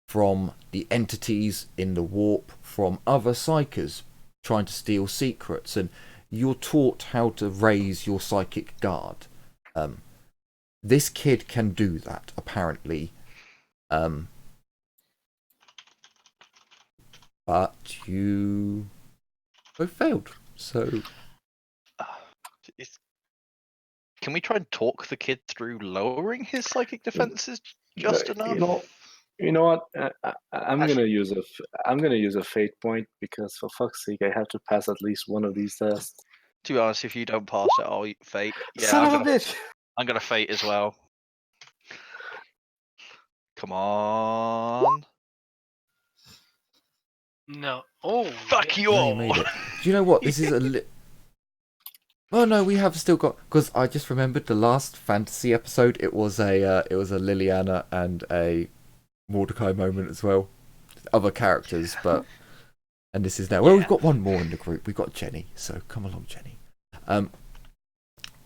from the entities in the warp, from other psykers trying to steal secrets, and you're taught how to raise your psychic guard. This kid can do that, apparently. But you both failed, so... It's- Can we try and talk the kid through lowering his psychic defenses just enough? You know what? I'm Actually- gonna use a fate point, because for fuck's sake, I have to pass at least one of these tests. To be honest, if you don't pass it, I'll fate. Yeah, Son I'm of a gonna, bitch! I'm gonna fate as well. Come on. No. Oh. Fuck yeah. you No, all. you made it. Do you know what? This is Oh no, we have still got, because I just remembered the last fantasy episode. It was a Liliana and a Mordecai moment as well. Other characters, but and this is now. Well, we've Yeah. got one more in the group. We've got Jenny. So come along, Jenny.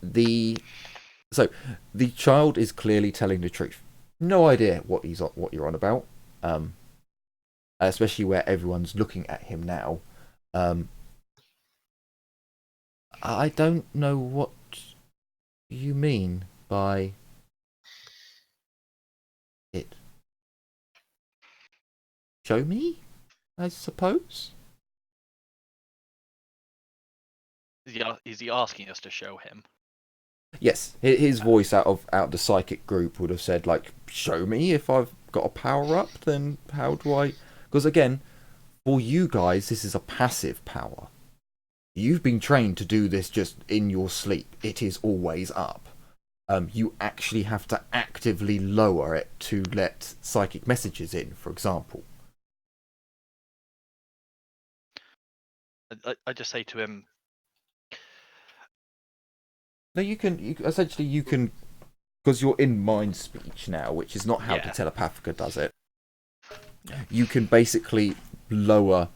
The child is clearly telling the truth. No idea what you're on about. Especially where everyone's looking at him now. I don't know what you mean by it. Show me, I suppose. Is he asking us to show him? Yes, his voice out of the psychic group would have said, like, show me. If I've got a power up, then how do I... Because again, for you guys, this is a passive power. You've been trained to do this just in your sleep. It is always up. You actually have to actively lower it to let psychic messages in, for example. I just say to him, No, you can because you're in mind speech now, which is not how the Yeah. Telepathica does it. You can basically lower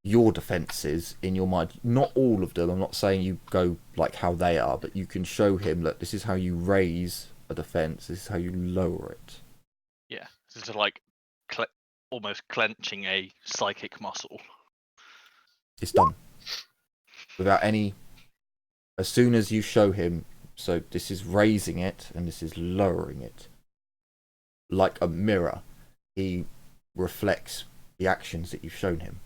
your defenses in your mind. Not all of them. I'm not saying you go like how they are, but you can show him, look, this is how you raise a defense. This is how you lower it. Yeah, this is like almost clenching a psychic muscle. It's done without any. As soon as you show him, so this is raising it and this is lowering it, like a mirror. He reflects the actions that you've shown him.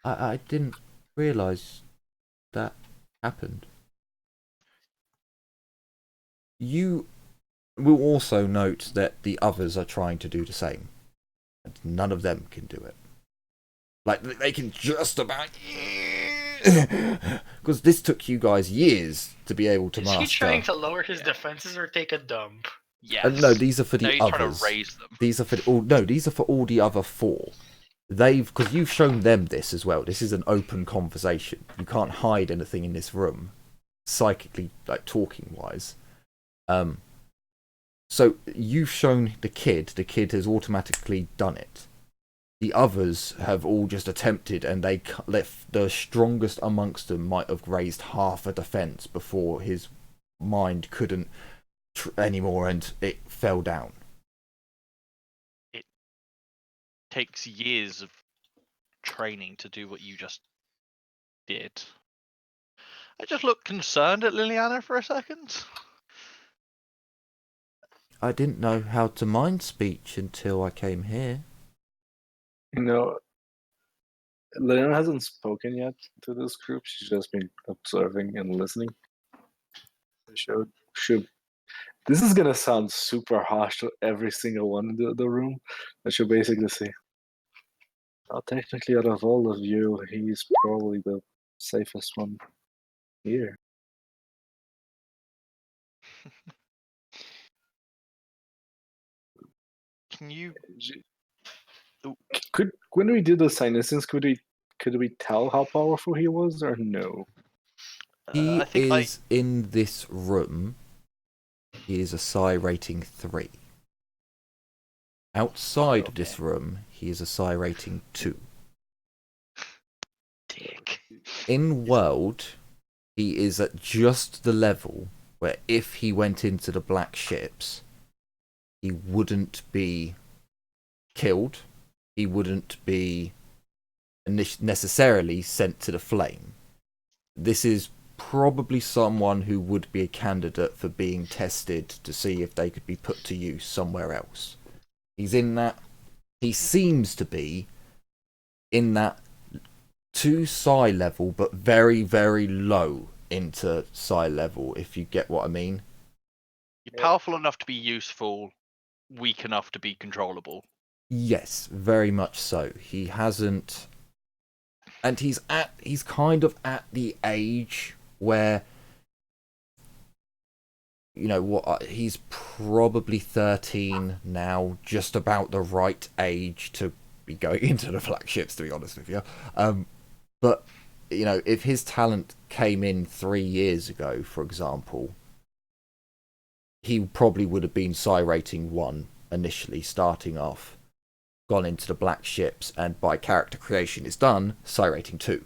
I didn't realise that happened. You will also note that the others are trying to do the same, and none of them can do it. Like, they can just about... Because this took you guys years to be able to master. Is he trying to lower his defenses or take a dump? Yes. No, these are for the he's others. trying to raise them. These are for these are for all the other 4. Because you've shown them this as well. This is an open conversation. You can't hide anything in this room, psychically, like talking wise. So you've shown the kid. The kid has automatically done it. The others have all just attempted, and the strongest amongst them might have raised half a defense before his mind couldn't anymore, and it fell down. Takes years of training to do what you just did. I just looked concerned at Liliana for a second. I didn't know how to mind speech until I came here. You know, Liliana hasn't spoken yet to this group. She's just been observing and listening. This is gonna sound super harsh to every single one in the room. I should basically say, well, technically, out of all of you, he's probably the safest one here. Can you? When we did the senescence, could we tell how powerful he was or no? He I think is in this room. He is a psi rating 3. Outside of this room, he is a psi rating 2. Dick. In world, he is at just the level where if he went into the black ships, he wouldn't be killed. He wouldn't be necessarily sent to the flame. This is probably someone who would be a candidate for being tested to see if they could be put to use somewhere else. He's in that... He seems to be in that 2 psi level, but very, very low into psi level, if you get what I mean. You're powerful enough to be useful, weak enough to be controllable. Yes, very much so. He hasn't... And he's kind of at the age where, you know what, he's probably 13 now, just about the right age to be going into the flagships, to be honest with you. But, you know, if his talent came in 3 years ago, for example, he probably would have been psi rating 1 initially, starting off, gone into the black ships, and by character creation is done, psi rating 2.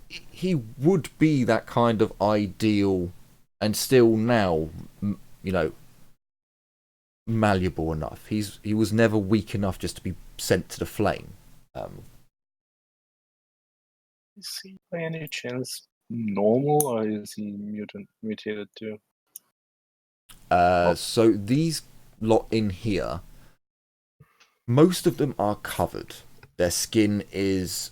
He would be that kind of ideal, and still now, you know, malleable enough. He was never weak enough just to be sent to the flame. Is he by any chance normal, or is he mutated too? So these lot in here, most of them are covered. Their skin is...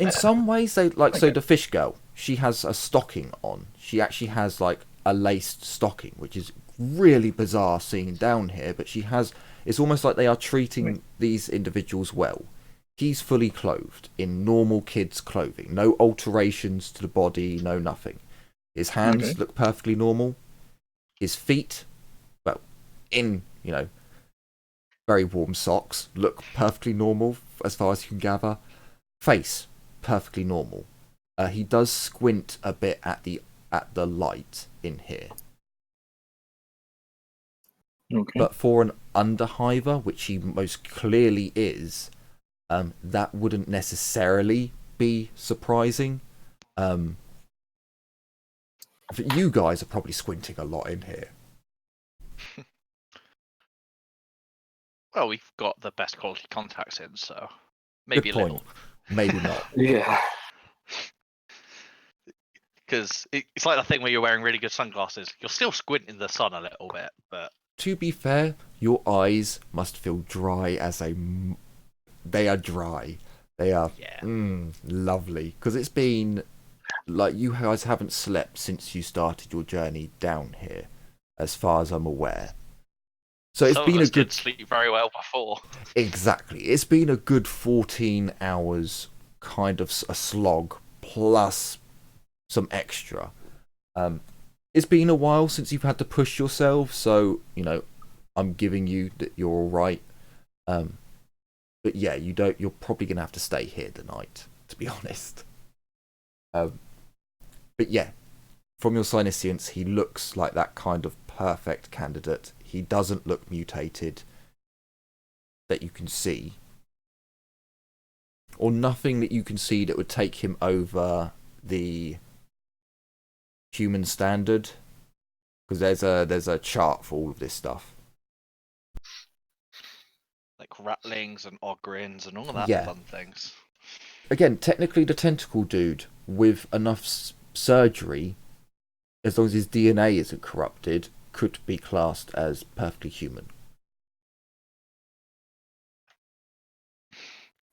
in some ways, they like... So the fish girl, she has a stocking on. She actually has like a laced stocking, which is really bizarre seeing down here. But she has... It's almost like they are treating these individuals well. He's fully clothed in normal kids' clothing. No alterations to the body, no nothing. His hands look perfectly normal. His feet, well, in, you know, very warm socks, look perfectly normal as far as you can gather. Face, perfectly normal. He does squint a bit at the light in here. Okay. But for an underhiver, which he most clearly is, that wouldn't necessarily be surprising. You guys are probably squinting a lot in here. Well, we've got the best quality contacts in, so maybe Good a point. little. Maybe not. Yeah. Because it's like the thing where you're wearing really good sunglasses. You'll still squint in the sun a little bit, but To be fair, your eyes must feel dry as a... They are dry. They are yeah. lovely. Because it's been... Like, you guys haven't slept since you started your journey down here, as far as I'm aware. So it's Some been of a us good... did sleep very well before. Exactly. It's been a good 14 hours, kind of a slog, plus some extra. It's been a while since you've had to push yourself, so, you know, I'm giving you that you're all right. But yeah, you're probably going to have to stay here tonight, to be honest. But yeah, from your Sinuscience, he looks like that kind of perfect candidate. He doesn't look mutated that you can see. Or nothing that you can see that would take him over the human standard. Because there's a chart for all of this stuff. Like rattlings and ogrins and all of that Yeah. fun things. Again, technically the tentacle dude, with enough surgery, as long as his DNA isn't corrupted, could be classed as perfectly human.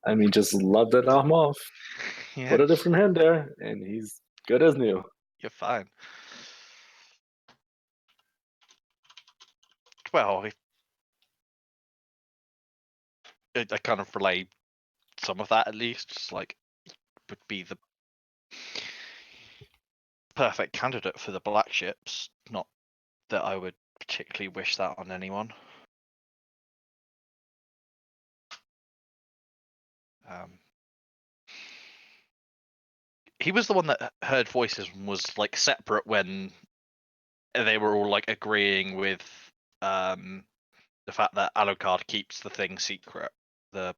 I mean, just love that arm off. Yeah, Put a different hand there, and he's good as new. you're fine. Well, I kind of relay some of that at least. Just like would be the perfect candidate for the black ships. Not that I would particularly wish that on anyone. He was the one that heard voices and was like separate when they were all like agreeing with the fact that Alucard keeps the thing secret, the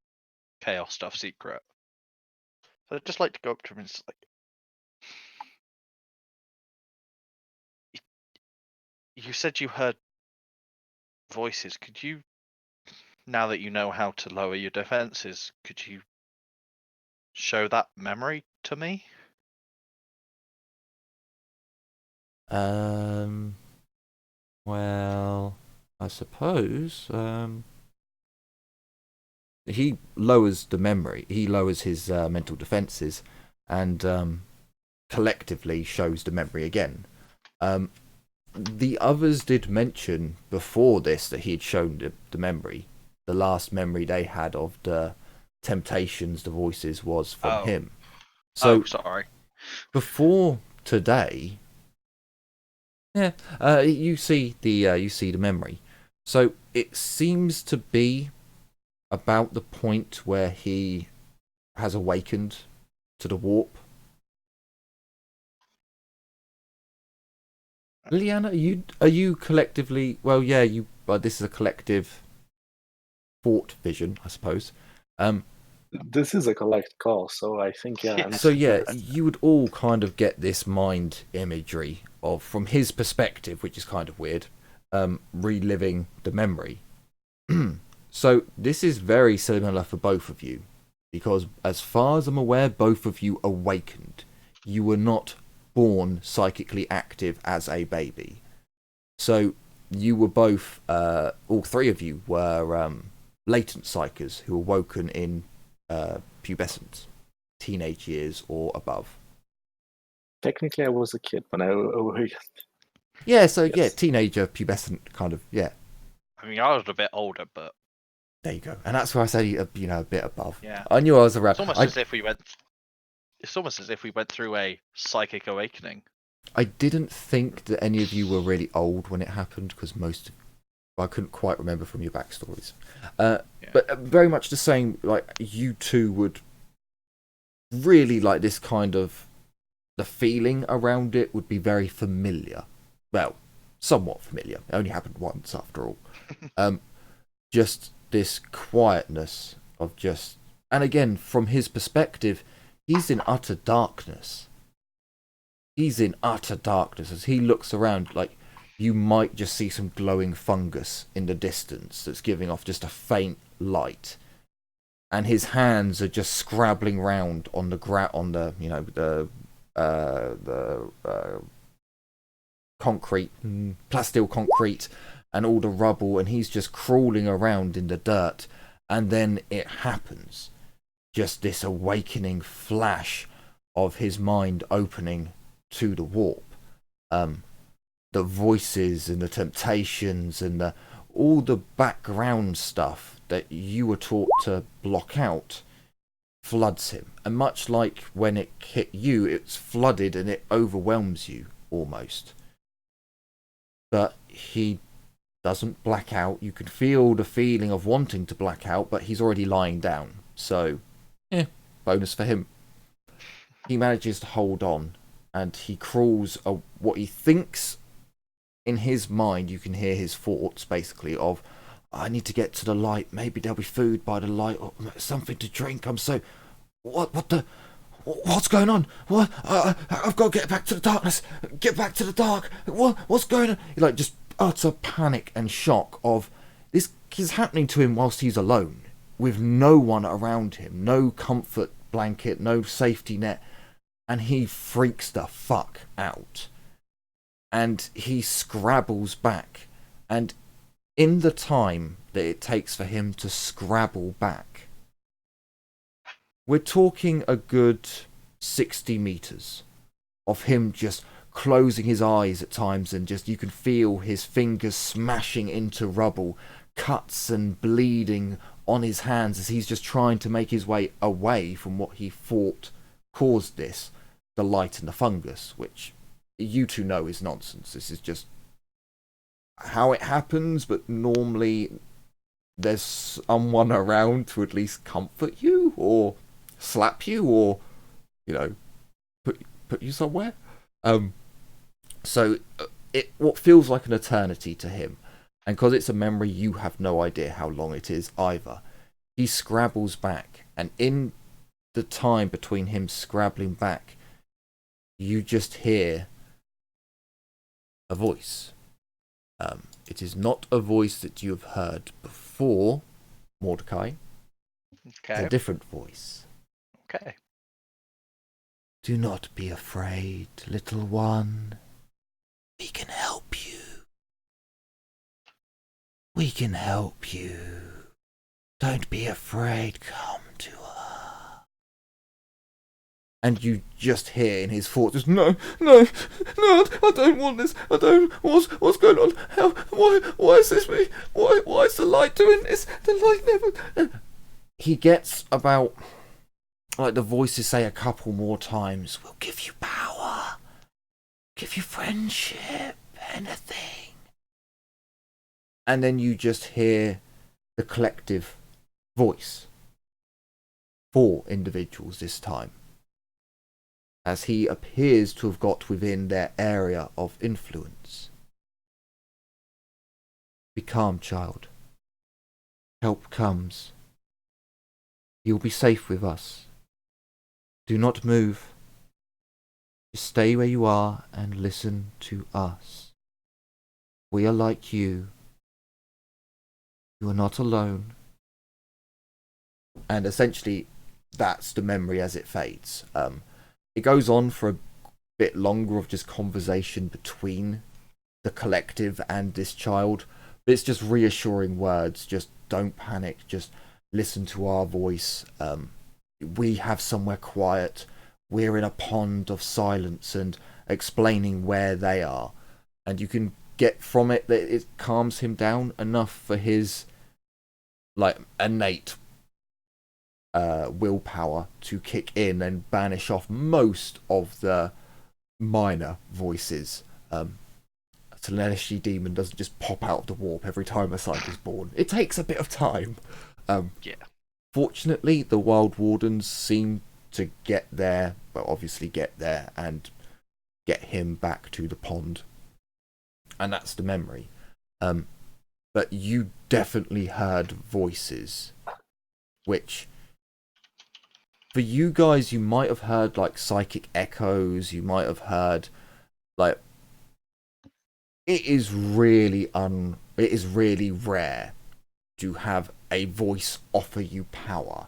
chaos stuff secret. So I'd just like to go up to him and just like, you said you heard voices. Could you, now that you know how to lower your defenses, could you show that memory to me? Well, I suppose, he lowers the memory, he lowers his mental defenses, and collectively shows the memory again. The others did mention before this that he had shown the memory. The last memory they had of the temptations, the voices, was from him. So sorry. before today, yeah, you see the memory. So it seems to be about the point where he has awakened to the warp. Liliana, are you collectively? Well, yeah, you. This is a collective thought vision, I suppose. This is a collect call, so I think, yeah. So yeah, you would all kind of get this mind imagery of, from his perspective, which is kind of weird, reliving the memory. So this is very similar for both of you, because as far as I'm aware, both of you awakened. You were not born psychically active as a baby. So you were both, all three of you were latent psychers who awoken in pubescence, teenage years or above. Technically, I was a kid when I awakened. Yeah, so Yes. yeah, teenager, pubescent, kind of, yeah. I mean, I was a bit older, but There you go. And that's where I say, a bit above. yeah. I knew I was around. It's almost as if we went. It's almost as if we went through a psychic awakening. I didn't think that any of you were really old when it happened, because I couldn't quite remember from your backstories. But very much the same, like, you two would really like this kind of, the feeling around it would be very familiar. Well, somewhat familiar. It only happened once after all. Just this quietness of just, and again, from his perspective, he's in utter darkness. He's in utter darkness as he looks around. Like, you might just see some glowing fungus in the distance that's giving off just a faint light, and his hands are just scrabbling round on the concrete, plasteel concrete, and all the rubble, and he's just crawling around in the dirt. And then it happens, just this awakening flash of his mind opening to the warp. The voices and the temptations and all the background stuff that you were taught to block out floods him. And much like when it hit you, it's flooded and it overwhelms you almost. But he doesn't black out. You can feel the feeling of wanting to black out, but he's already lying down. So, bonus for him. He manages to hold on, and he crawls what he thinks in his mind. You can hear his thoughts basically of, I need to get to the light, maybe there'll be food by the light or something to drink. What's going on? What? I've got to get back to the darkness, get back to the dark. What's going on? Like, just utter panic and shock of this is happening to him whilst he's alone, with no one around him, no comfort blanket, no safety net, and he freaks the fuck out. And he scrabbles back, and in the time that it takes for him to scrabble back, we're talking a good 60 meters of him just closing his eyes at times, and just you can feel his fingers smashing into rubble, cuts and bleeding on his hands as he's just trying to make his way away from what he thought caused this, the light and the fungus, which you two know is nonsense. This is just how it happens, but normally there's someone around to at least comfort you or slap you or, put you somewhere. So what feels like an eternity to him, and because it's a memory, you have no idea how long it is either. He scrabbles back, and in the time between him scrabbling back, you just hear a voice. It is not a voice that you have heard before, Mordecai. Okay. It's a different voice. Okay. Do not be afraid, little one. We can help you. We can help you. Don't be afraid. Come to her. And you just hear in his thoughts, just, no, I don't want this. I don't. What's going on? Why is this me? Why is the light doing this? The light never. He gets about, like the voices say a couple more times, we'll give you power, give you friendship, anything. And then you just hear the collective voice. 4 individuals this time, as he appears to have got within their area of influence. Be calm, child. Help comes. You'll be safe with us. Do not move. Just stay where you are and listen to us. We are like you. You are not alone. And essentially, that's the memory as it fades. It goes on for a bit longer of just conversation between the collective and this child. But it's just reassuring words. Just don't panic. Just listen to our voice. We have somewhere quiet. We're in a pond of silence, and explaining where they are. And you can get from it that it calms him down enough for his innate willpower to kick in and banish off most of the minor voices. A Telepathy demon doesn't just pop out of the warp every time a site is born. It takes a bit of time. Fortunately, the Wild Wardens seem to get there, and get him back to the pond. and that's the memory. But you definitely heard voices, which for you guys, you might have heard like psychic echoes. You might have heard like it is really rare to have a voice offer you power,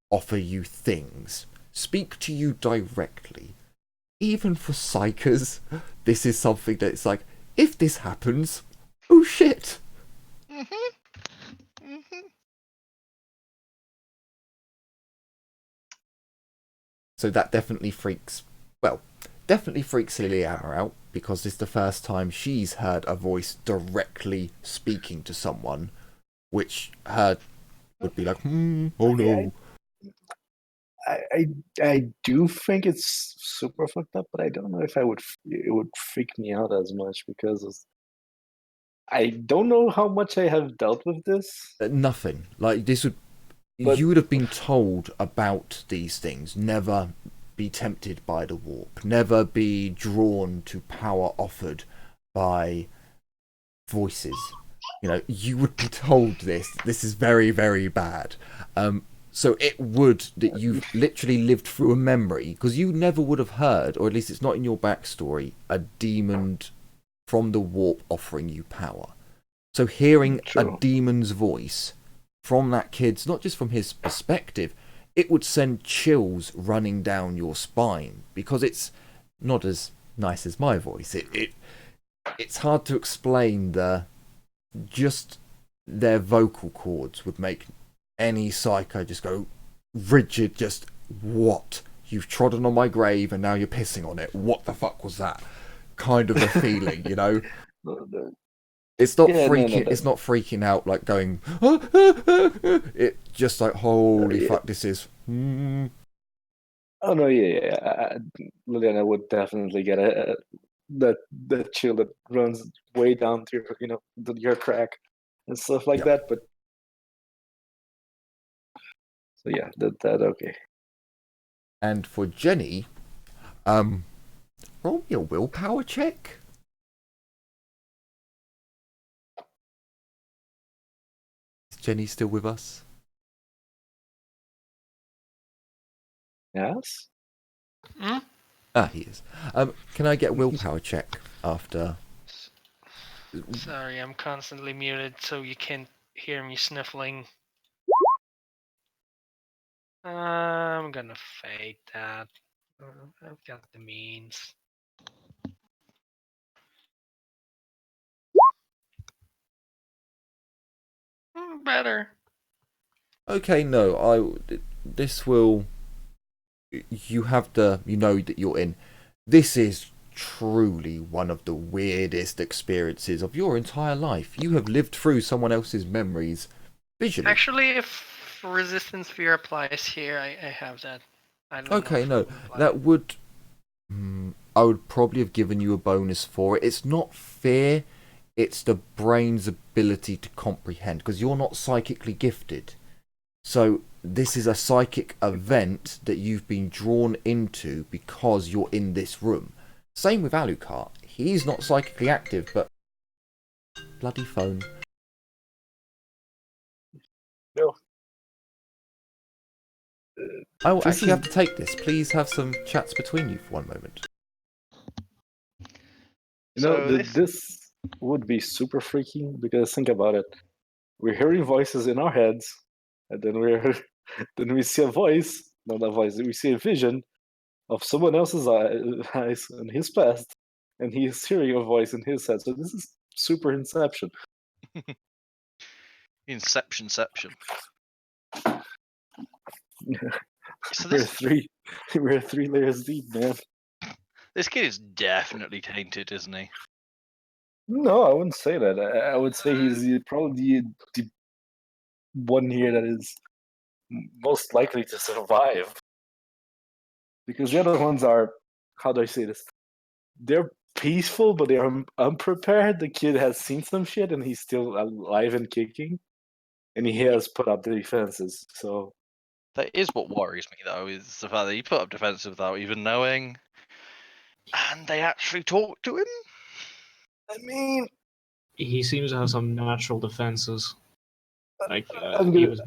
offer you things, speak to you directly. Even for psychers, this is something that's like, if this happens, oh shit. So that definitely freaks Liliana out, because it's the first time she's heard a voice directly speaking to someone, which her would be like, oh no. I do think it's super fucked up, but I don't know if it would freak me out as much, because I don't know how much I have dealt with this. Nothing. Like, this would... But- you would have been told about these things. Never be tempted by the warp. Never be drawn to power offered by voices. You know, you would be told this. This is very, very bad. So it would that you've literally lived through a memory, because you never would have heard, or at least it's not in your backstory, a demon from the warp offering you power. So hearing True. a demon's voice from that kid's, not just from his perspective, it would send chills running down your spine, because it's not as nice as my voice. It's hard to explain. Just their vocal cords would make any psycho just go rigid. Just, what? You've trodden on my grave and now you're pissing on it. What the fuck was that? Kind of a feeling, you know? It's not freaking. It's not freaking out like going. It just like, holy fuck, this is. Oh no, yeah. Liliana would definitely get that chill that runs way down to your crack and stuff like that. But so yeah, that okay. And for Jenny, roll me a willpower check. Is Jenny still with us? Yes. He is. Can I get a willpower check after? Sorry, I'm constantly muted, so you can't hear me sniffling. I'm gonna fake that. I've got the means. Better. Okay, no. This will. You have the. You know that you're in. This is truly one of the weirdest experiences of your entire life. You have lived through someone else's memories visually. Actually, if resistance fear applies here, I have that. I don't know Okay, if it no, would apply. that would. I would probably have given you a bonus for it. It's not fear, it's the brain's ability to comprehend, because you're not psychically gifted. So this is a psychic event that you've been drawn into because you're in this room. Same with Alucard. He's not psychically active, but bloody phone. No. I will actually have to take this. Please have some chats between you for one moment. This would be super freaky, because think about it. We're hearing voices in our heads, and then we see a voice, not a voice, we see a vision of someone else's eyes in his past, and he's hearing a voice in his head. So this is super Inception. Inception. So we're three layers deep, man. This kid is definitely tainted, isn't he? No, I wouldn't say that. I would say he's probably the one here that is most likely to survive. Because the other ones are, how do I say this? They're peaceful, but they're unprepared. The kid has seen some shit, and he's still alive and kicking, and he has put up the defenses. So that is what worries me, though, is the fact that he put up defenses without even knowing, and they actually talked to him. I mean, He seems to have some natural defenses. Like I'm he gonna, was.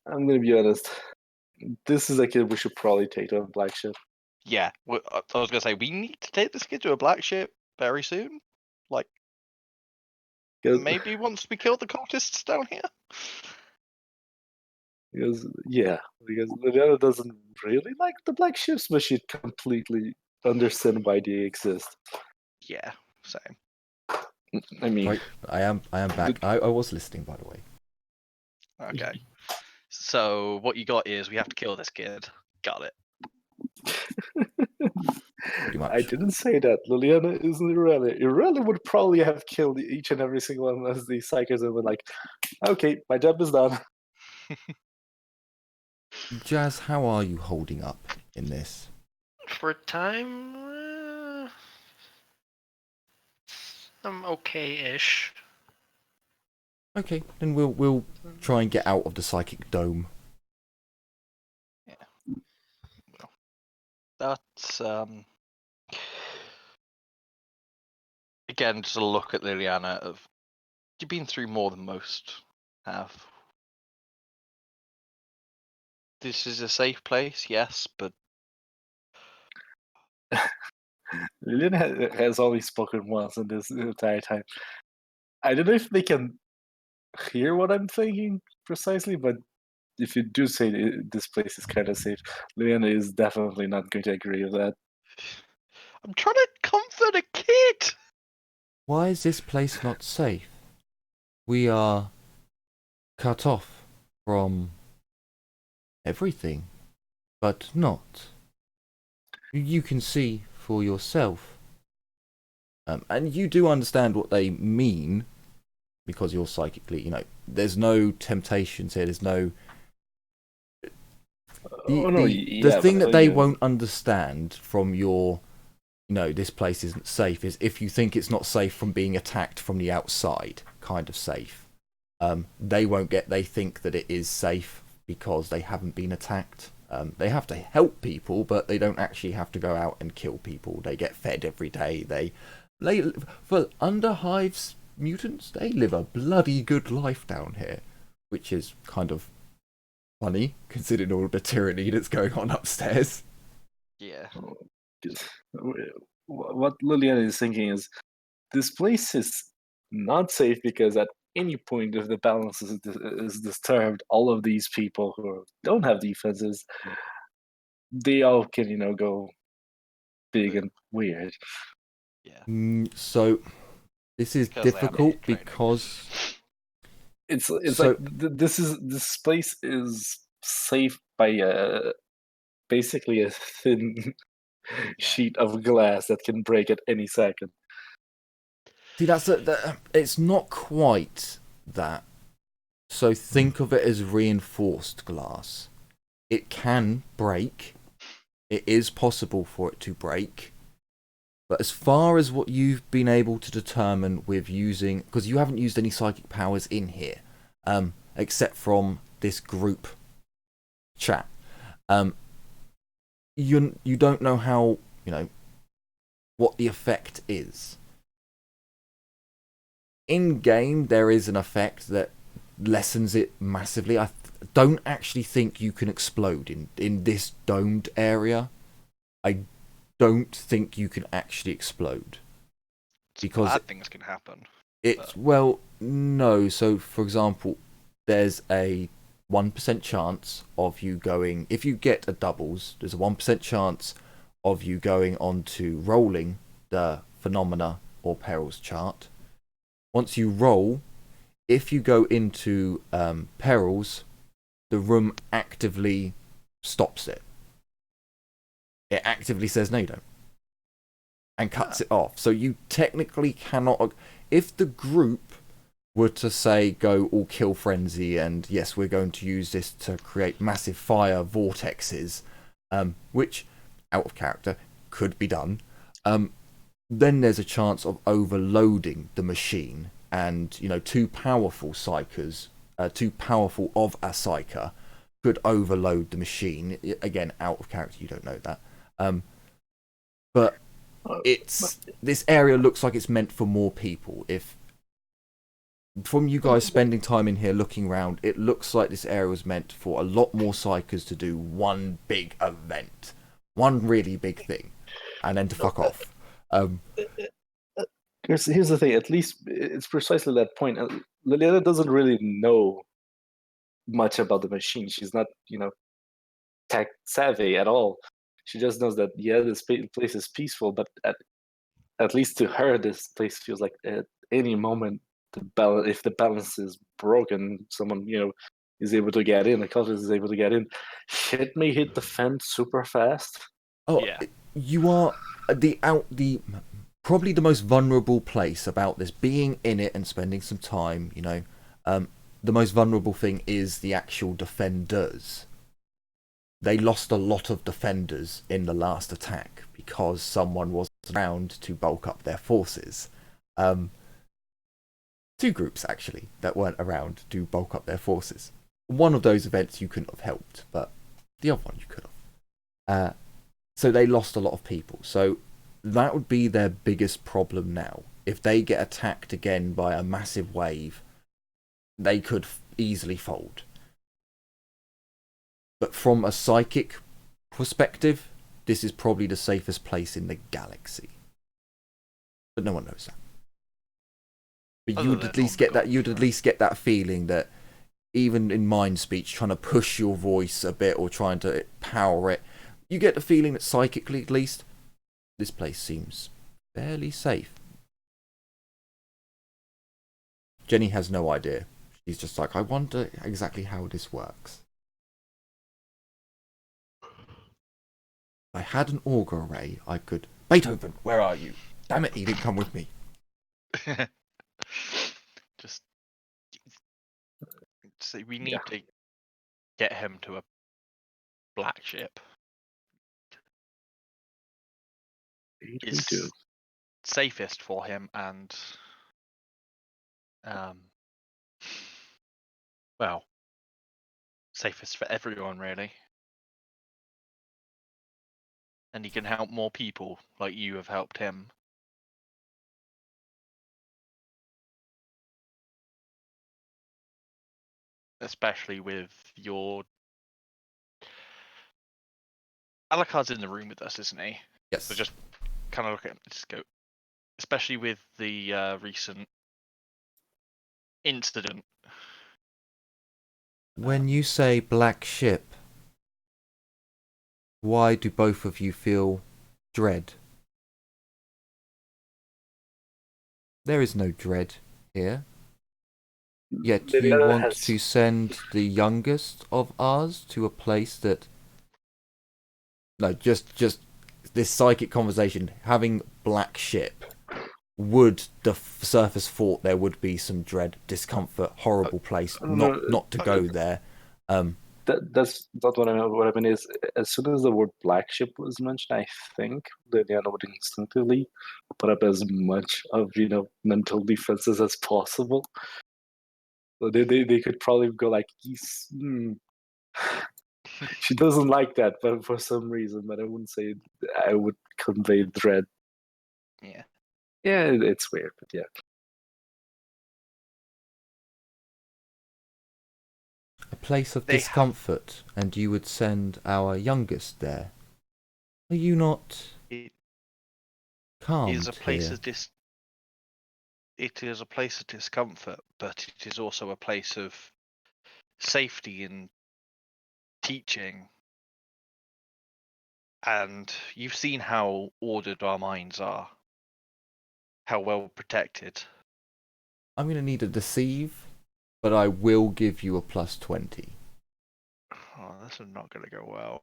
I'm gonna be honest. This is a kid we should probably take to a black ship. Yeah, I was gonna say we need to take this kid to a black ship very soon. Like 'Cause- maybe once we kill the cultists down here. because Liliana doesn't really like the black ships, but she completely understand why they exist. Yeah, same. I mean, Right, I am back. I was listening, by the way. Okay. So what you got is we have to kill this kid. Got it. Pretty much. I didn't say that. Liliana isn't Irelia. Irelia would probably have killed each and every single one of these psychers and been like, okay, my job is done. Jazz, how are you holding up in this? For time, I'm okay-ish. Okay, then we'll try and get out of the psychic dome. That's again just a look at Liliana of you've been through more than most have. This is a safe place, yes, but Liliana has only spoken once in this entire time. I don't know if they can hear what I'm thinking precisely, but if you do say this place is kind of safe, Liliana is definitely not going to agree with that. I'm trying to comfort a kid. Why is this place not safe? We are cut off from everything, but not. You can see for yourself. And you do understand what they mean, because you're psychically, there's no temptations here, there's no... The thing that they won't understand from your, this place isn't safe, is if you think it's not safe from being attacked from the outside, kind of safe. They think that it is safe because they haven't been attacked. They have to help people, but they don't actually have to go out and kill people. They get fed every day. For Underhive's mutants, they live a bloody good life down here, which is kind of funny considering all the tyranny that's going on upstairs. Yeah. What Liliana is thinking is, this place is not safe because at any point if the balance is disturbed, all of these people who don't have defenses, they all can, go big and weird. Yeah. So this is difficult because it's like this place is safe by basically a thin sheet of glass that can break at any second. See, it's not quite that. So think of it as reinforced glass. It can break. It is possible for it to break. But as far as what you've been able to determine with using... Because you haven't used any psychic powers in here, except from this group chat. You don't know how, what the effect is. In game, there is an effect that lessens it massively. I don't actually think you can explode in this domed area. I don't think you can actually explode. Because bad things can happen. Well, no. So, for example, there's a 1% chance of you going... If you get a doubles, there's a 1% chance of you going on to rolling the phenomena or perils chart. Once you roll, if you go into perils, the room actively stops it. It actively says, no, you don't. And cuts it off. So you technically cannot... If the group were to say, go all kill frenzy, and yes, we're going to use this to create massive fire vortexes, which, out of character, could be done, then there's a chance of overloading the machine, and too powerful psychers, too powerful of a psyker could overload the machine. Again, out of character, you don't know that. But this area looks like it's meant for more people. If from you guys spending time in here looking around, it looks like this area was meant for a lot more psychers to do one big event, one really big thing, and then to fuck off. Here's the thing. At least it's precisely that point. Liliana doesn't really know much about the machine. She's not, tech savvy at all. She just knows that this place is peaceful, but at least to her, this place feels like at any moment if the balance is broken, someone is able to get in. The cultist is able to get in. Shit may hit the fan super fast. Oh, Yeah. You are probably the most vulnerable place about this. Being in it and spending some time, the most vulnerable thing is the actual defenders. They lost a lot of defenders in the last attack because someone wasn't around to bulk up their forces. Two groups, actually, that weren't around to bulk up their forces. One of those events you couldn't have helped, but the other one you could have. So they lost a lot of people. So that would be their biggest problem now. If they get attacked again by a massive wave, they could easily fold. But from a psychic perspective, this is probably the safest place in the galaxy. But no one knows that. But you would at least get that. You'd at least get that feeling that, even in mind speech, trying to push your voice a bit or trying to power it, you get the feeling that psychically, at least, this place seems fairly safe. Jenny has no idea. She's just like, I wonder exactly how this works. If I had an auger array, I could... Beethoven, where are you? Damn it, he didn't come with me. Just see, we need to get him to a black ship. Is safest for him and well, safest for everyone really. And he can help more people like you have helped him. Especially with your... Alucard's in the room with us, isn't he? Yes. So just kind of look at him, just go... Especially with the recent incident. When you say black ship, why do both of you feel dread? There is no dread here. Yet you want to send the youngest of ours to a place that... No, just this psychic conversation, having black ship, would the surface thought there would be some dread, discomfort, horrible place, not to go there. That's not what I mean. What I mean is, as soon as the word black ship was mentioned, I think Liliana would instinctively put up as much of mental defenses as possible. So they could probably go like, she doesn't like that, but for some reason. But I wouldn't say I would convey dread. Yeah. Yeah, it's weird, but yeah. A place of discomfort, and you would send our youngest there. Are you not calm? It is a place of It is a place of discomfort, but it is also a place of safety and teaching. And you've seen how ordered our minds are, how well protected. I'm going to need a deceive, but I will give you a +20. Oh, this is not going to go well.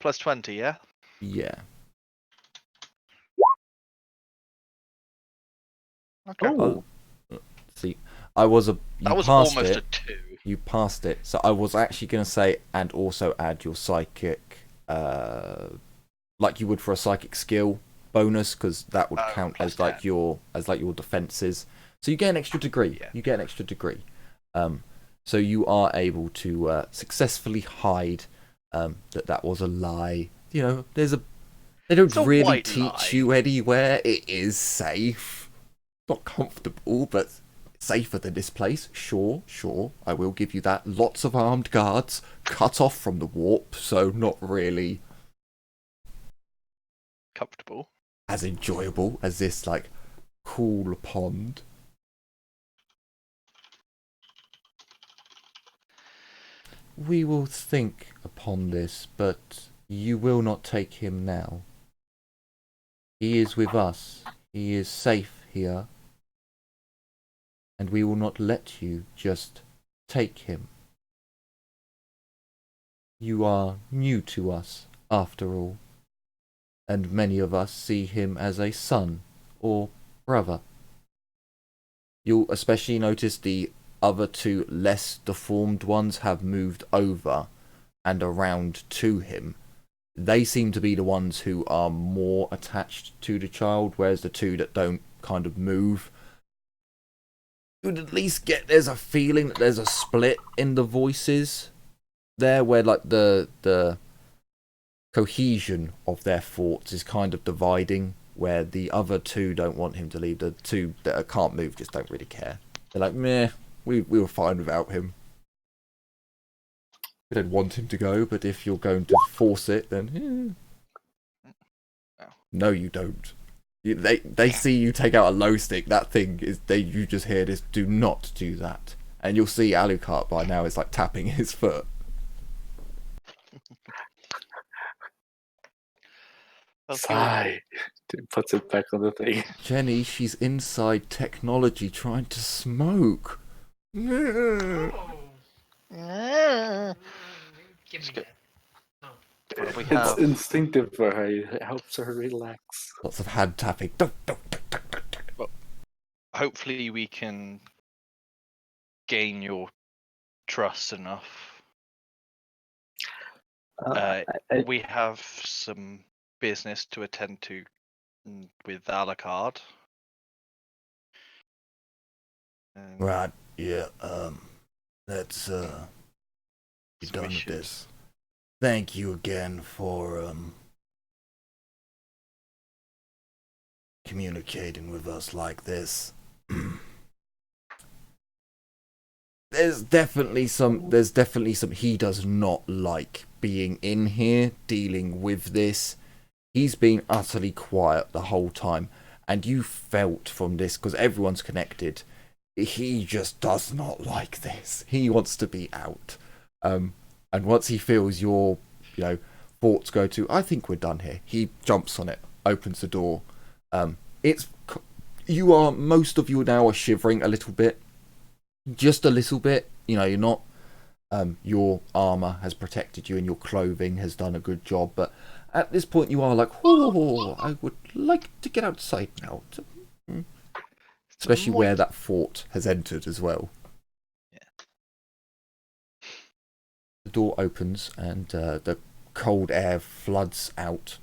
+20, yeah? Yeah. Okay. Oh. See, that was almost a 2. You passed it. So I was actually going to say, and also add your psychic, like you would for a psychic skill bonus, because that would count as like your defenses. So you get an extra degree. Yeah. You get an extra degree. So you are able to successfully hide that was a lie. There's They don't It's a really white teach lie. you anywhere. It is safe. Not comfortable, but safer than this place. Sure, I will give you that. Lots of armed guards, cut off from the warp, so not really Comfortable. as enjoyable as this, like, cool pond. We will think upon this, but you will not take him now. He is with us. He is safe here. And we will not let you just take him. You are new to us, after all. And many of us see him as a son or brother. You'll especially notice the other two less deformed ones have moved over and around to him. They seem to be the ones who are more attached to the child, whereas the two that don't kind of move, you would at least get, there's a feeling that there's a split in the voices there, where like the cohesion of their thoughts is kind of dividing, where the other two don't want him to leave. The two that can't move just don't really care. They're like, meh, we were fine without him. We don't want him to go, but if you're going to force it, then no, you don't. They see you take out a low stick. That thing is, you just hear this. Do not do that, and you'll see Alucard by now is like tapping his foot. Sigh. Puts it back on the thing. Jenny, she's inside technology trying to smoke. Oh. Give me Skip. that. Oh. What do we It's have? instinctive for her. It helps her relax. Lots of hand tapping. Hopefully we can gain your trust enough. We have some business to attend to with Alucard. Right, yeah, let's, be So done we with should- this. Thank you again for, communicating with us like this. There's definitely some, he does not like being in here, dealing with this. He's been utterly quiet the whole time, and you felt from this, because everyone's connected, he just does not like this. He wants to be out. And once he feels your, thoughts go to, I think we're done here, he jumps on it, opens the door. Most of you now are shivering a little bit. Just a little bit. You're not, your armor has protected you and your clothing has done a good job, but at this point you are like, oh, I would like to get outside now. Especially where that fort has entered as well. Yeah. The door opens and the cold air floods out.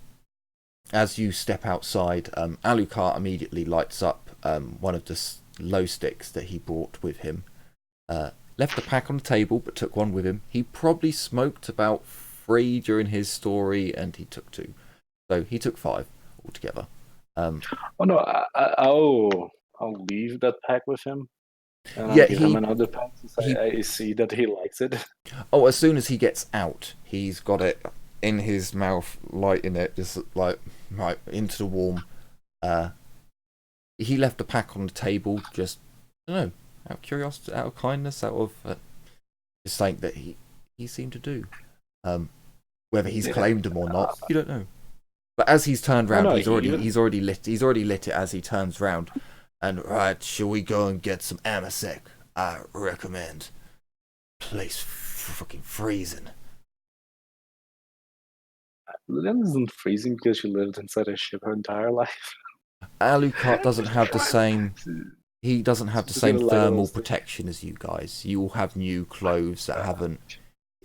As you step outside, Alucard immediately lights up one of the glow sticks that he brought with him. Left a pack on the table, but took one with him. He probably smoked about 3 during his story, and he took 2. So he took 5 altogether. Oh no! I'll leave that pack with him, and Yeah, I'll give him another pack since I see that he likes it. Oh, as soon as he gets out, he's got it in his mouth, lighting it, just like right into the warm. He left the pack on the table, just I don't know, out of curiosity, out of kindness, out of just something that he seemed to do. Whether he's claimed them or not, you don't know. But as he's turned round, he's already lit it as he turns round. And right, shall we go and get some Amasec? I recommend. Place fucking freezing. Lilian isn't freezing because she lived inside a ship her entire life. Alucard doesn't have the same. He doesn't have the Just same gonna lie thermal those things. protection as you guys. You all have new clothes that haven't.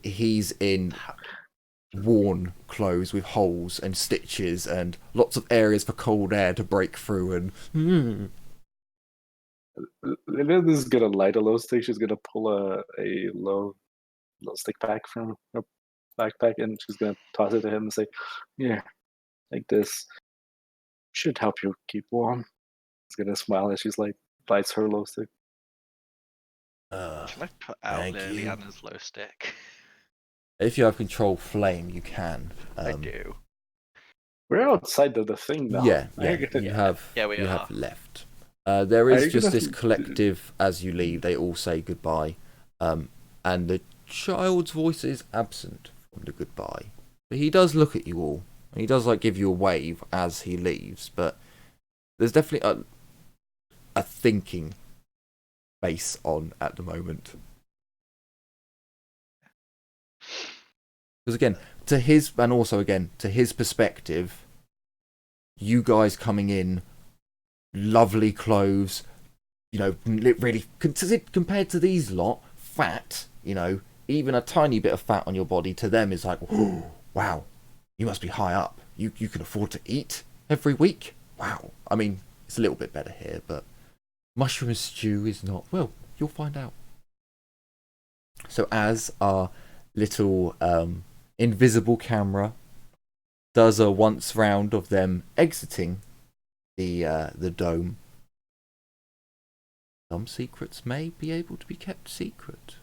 He's in worn clothes with holes and stitches and lots of areas for cold air to break through. And Lilian is gonna light a low stick. She's gonna pull a low stick pack from her backpack, and she's gonna toss it to him and say, "Yeah, like this should help you keep warm. She's gonna smile as she's like bites her glow stick. Can I put out Thank you. Liliana's glow stick? If you have control flame, you can. I do. We're outside of the thing now. Yeah, Are yeah. gonna- You have. Yeah, we you are. have left. There Are is you just gonna- this collective as you leave. They all say goodbye, and the child's voice is absent from the goodbye. But he does look at you all, and he does like give you a wave as he leaves. But there's definitely a thinking face on at the moment. Because again, to his perspective, you guys coming in, lovely clothes, really compared to these lot, fat, even a tiny bit of fat on your body to them is like, oh, wow, you must be high up. You can afford to eat every week. Wow. I mean, it's a little bit better here, but mushroom stew is not. Well, you'll find out. So as our little invisible camera does a once round of them exiting the dome, some secrets may be able to be kept secret.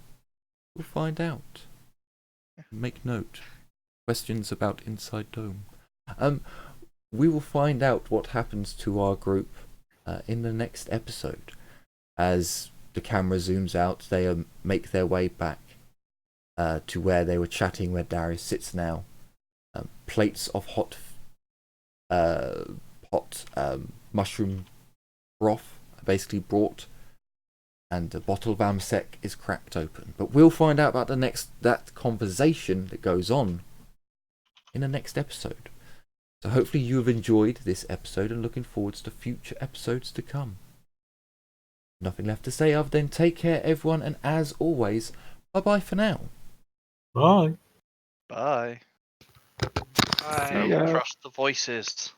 We'll find out. Make note. Questions about Inside Dome. We will find out what happens to our group in the next episode. As the camera zooms out, they make their way back to where they were chatting, where Darius sits now. Plates of hot mushroom broth are basically brought, and a bottle of Amsec is cracked open. But we'll find out about that conversation that goes on in the next episode. So hopefully you have enjoyed this episode and looking forward to future episodes to come. Nothing left to say other than take care, everyone, and as always, bye-bye for now. Bye. Bye. Bye. See ya. Trust the voices.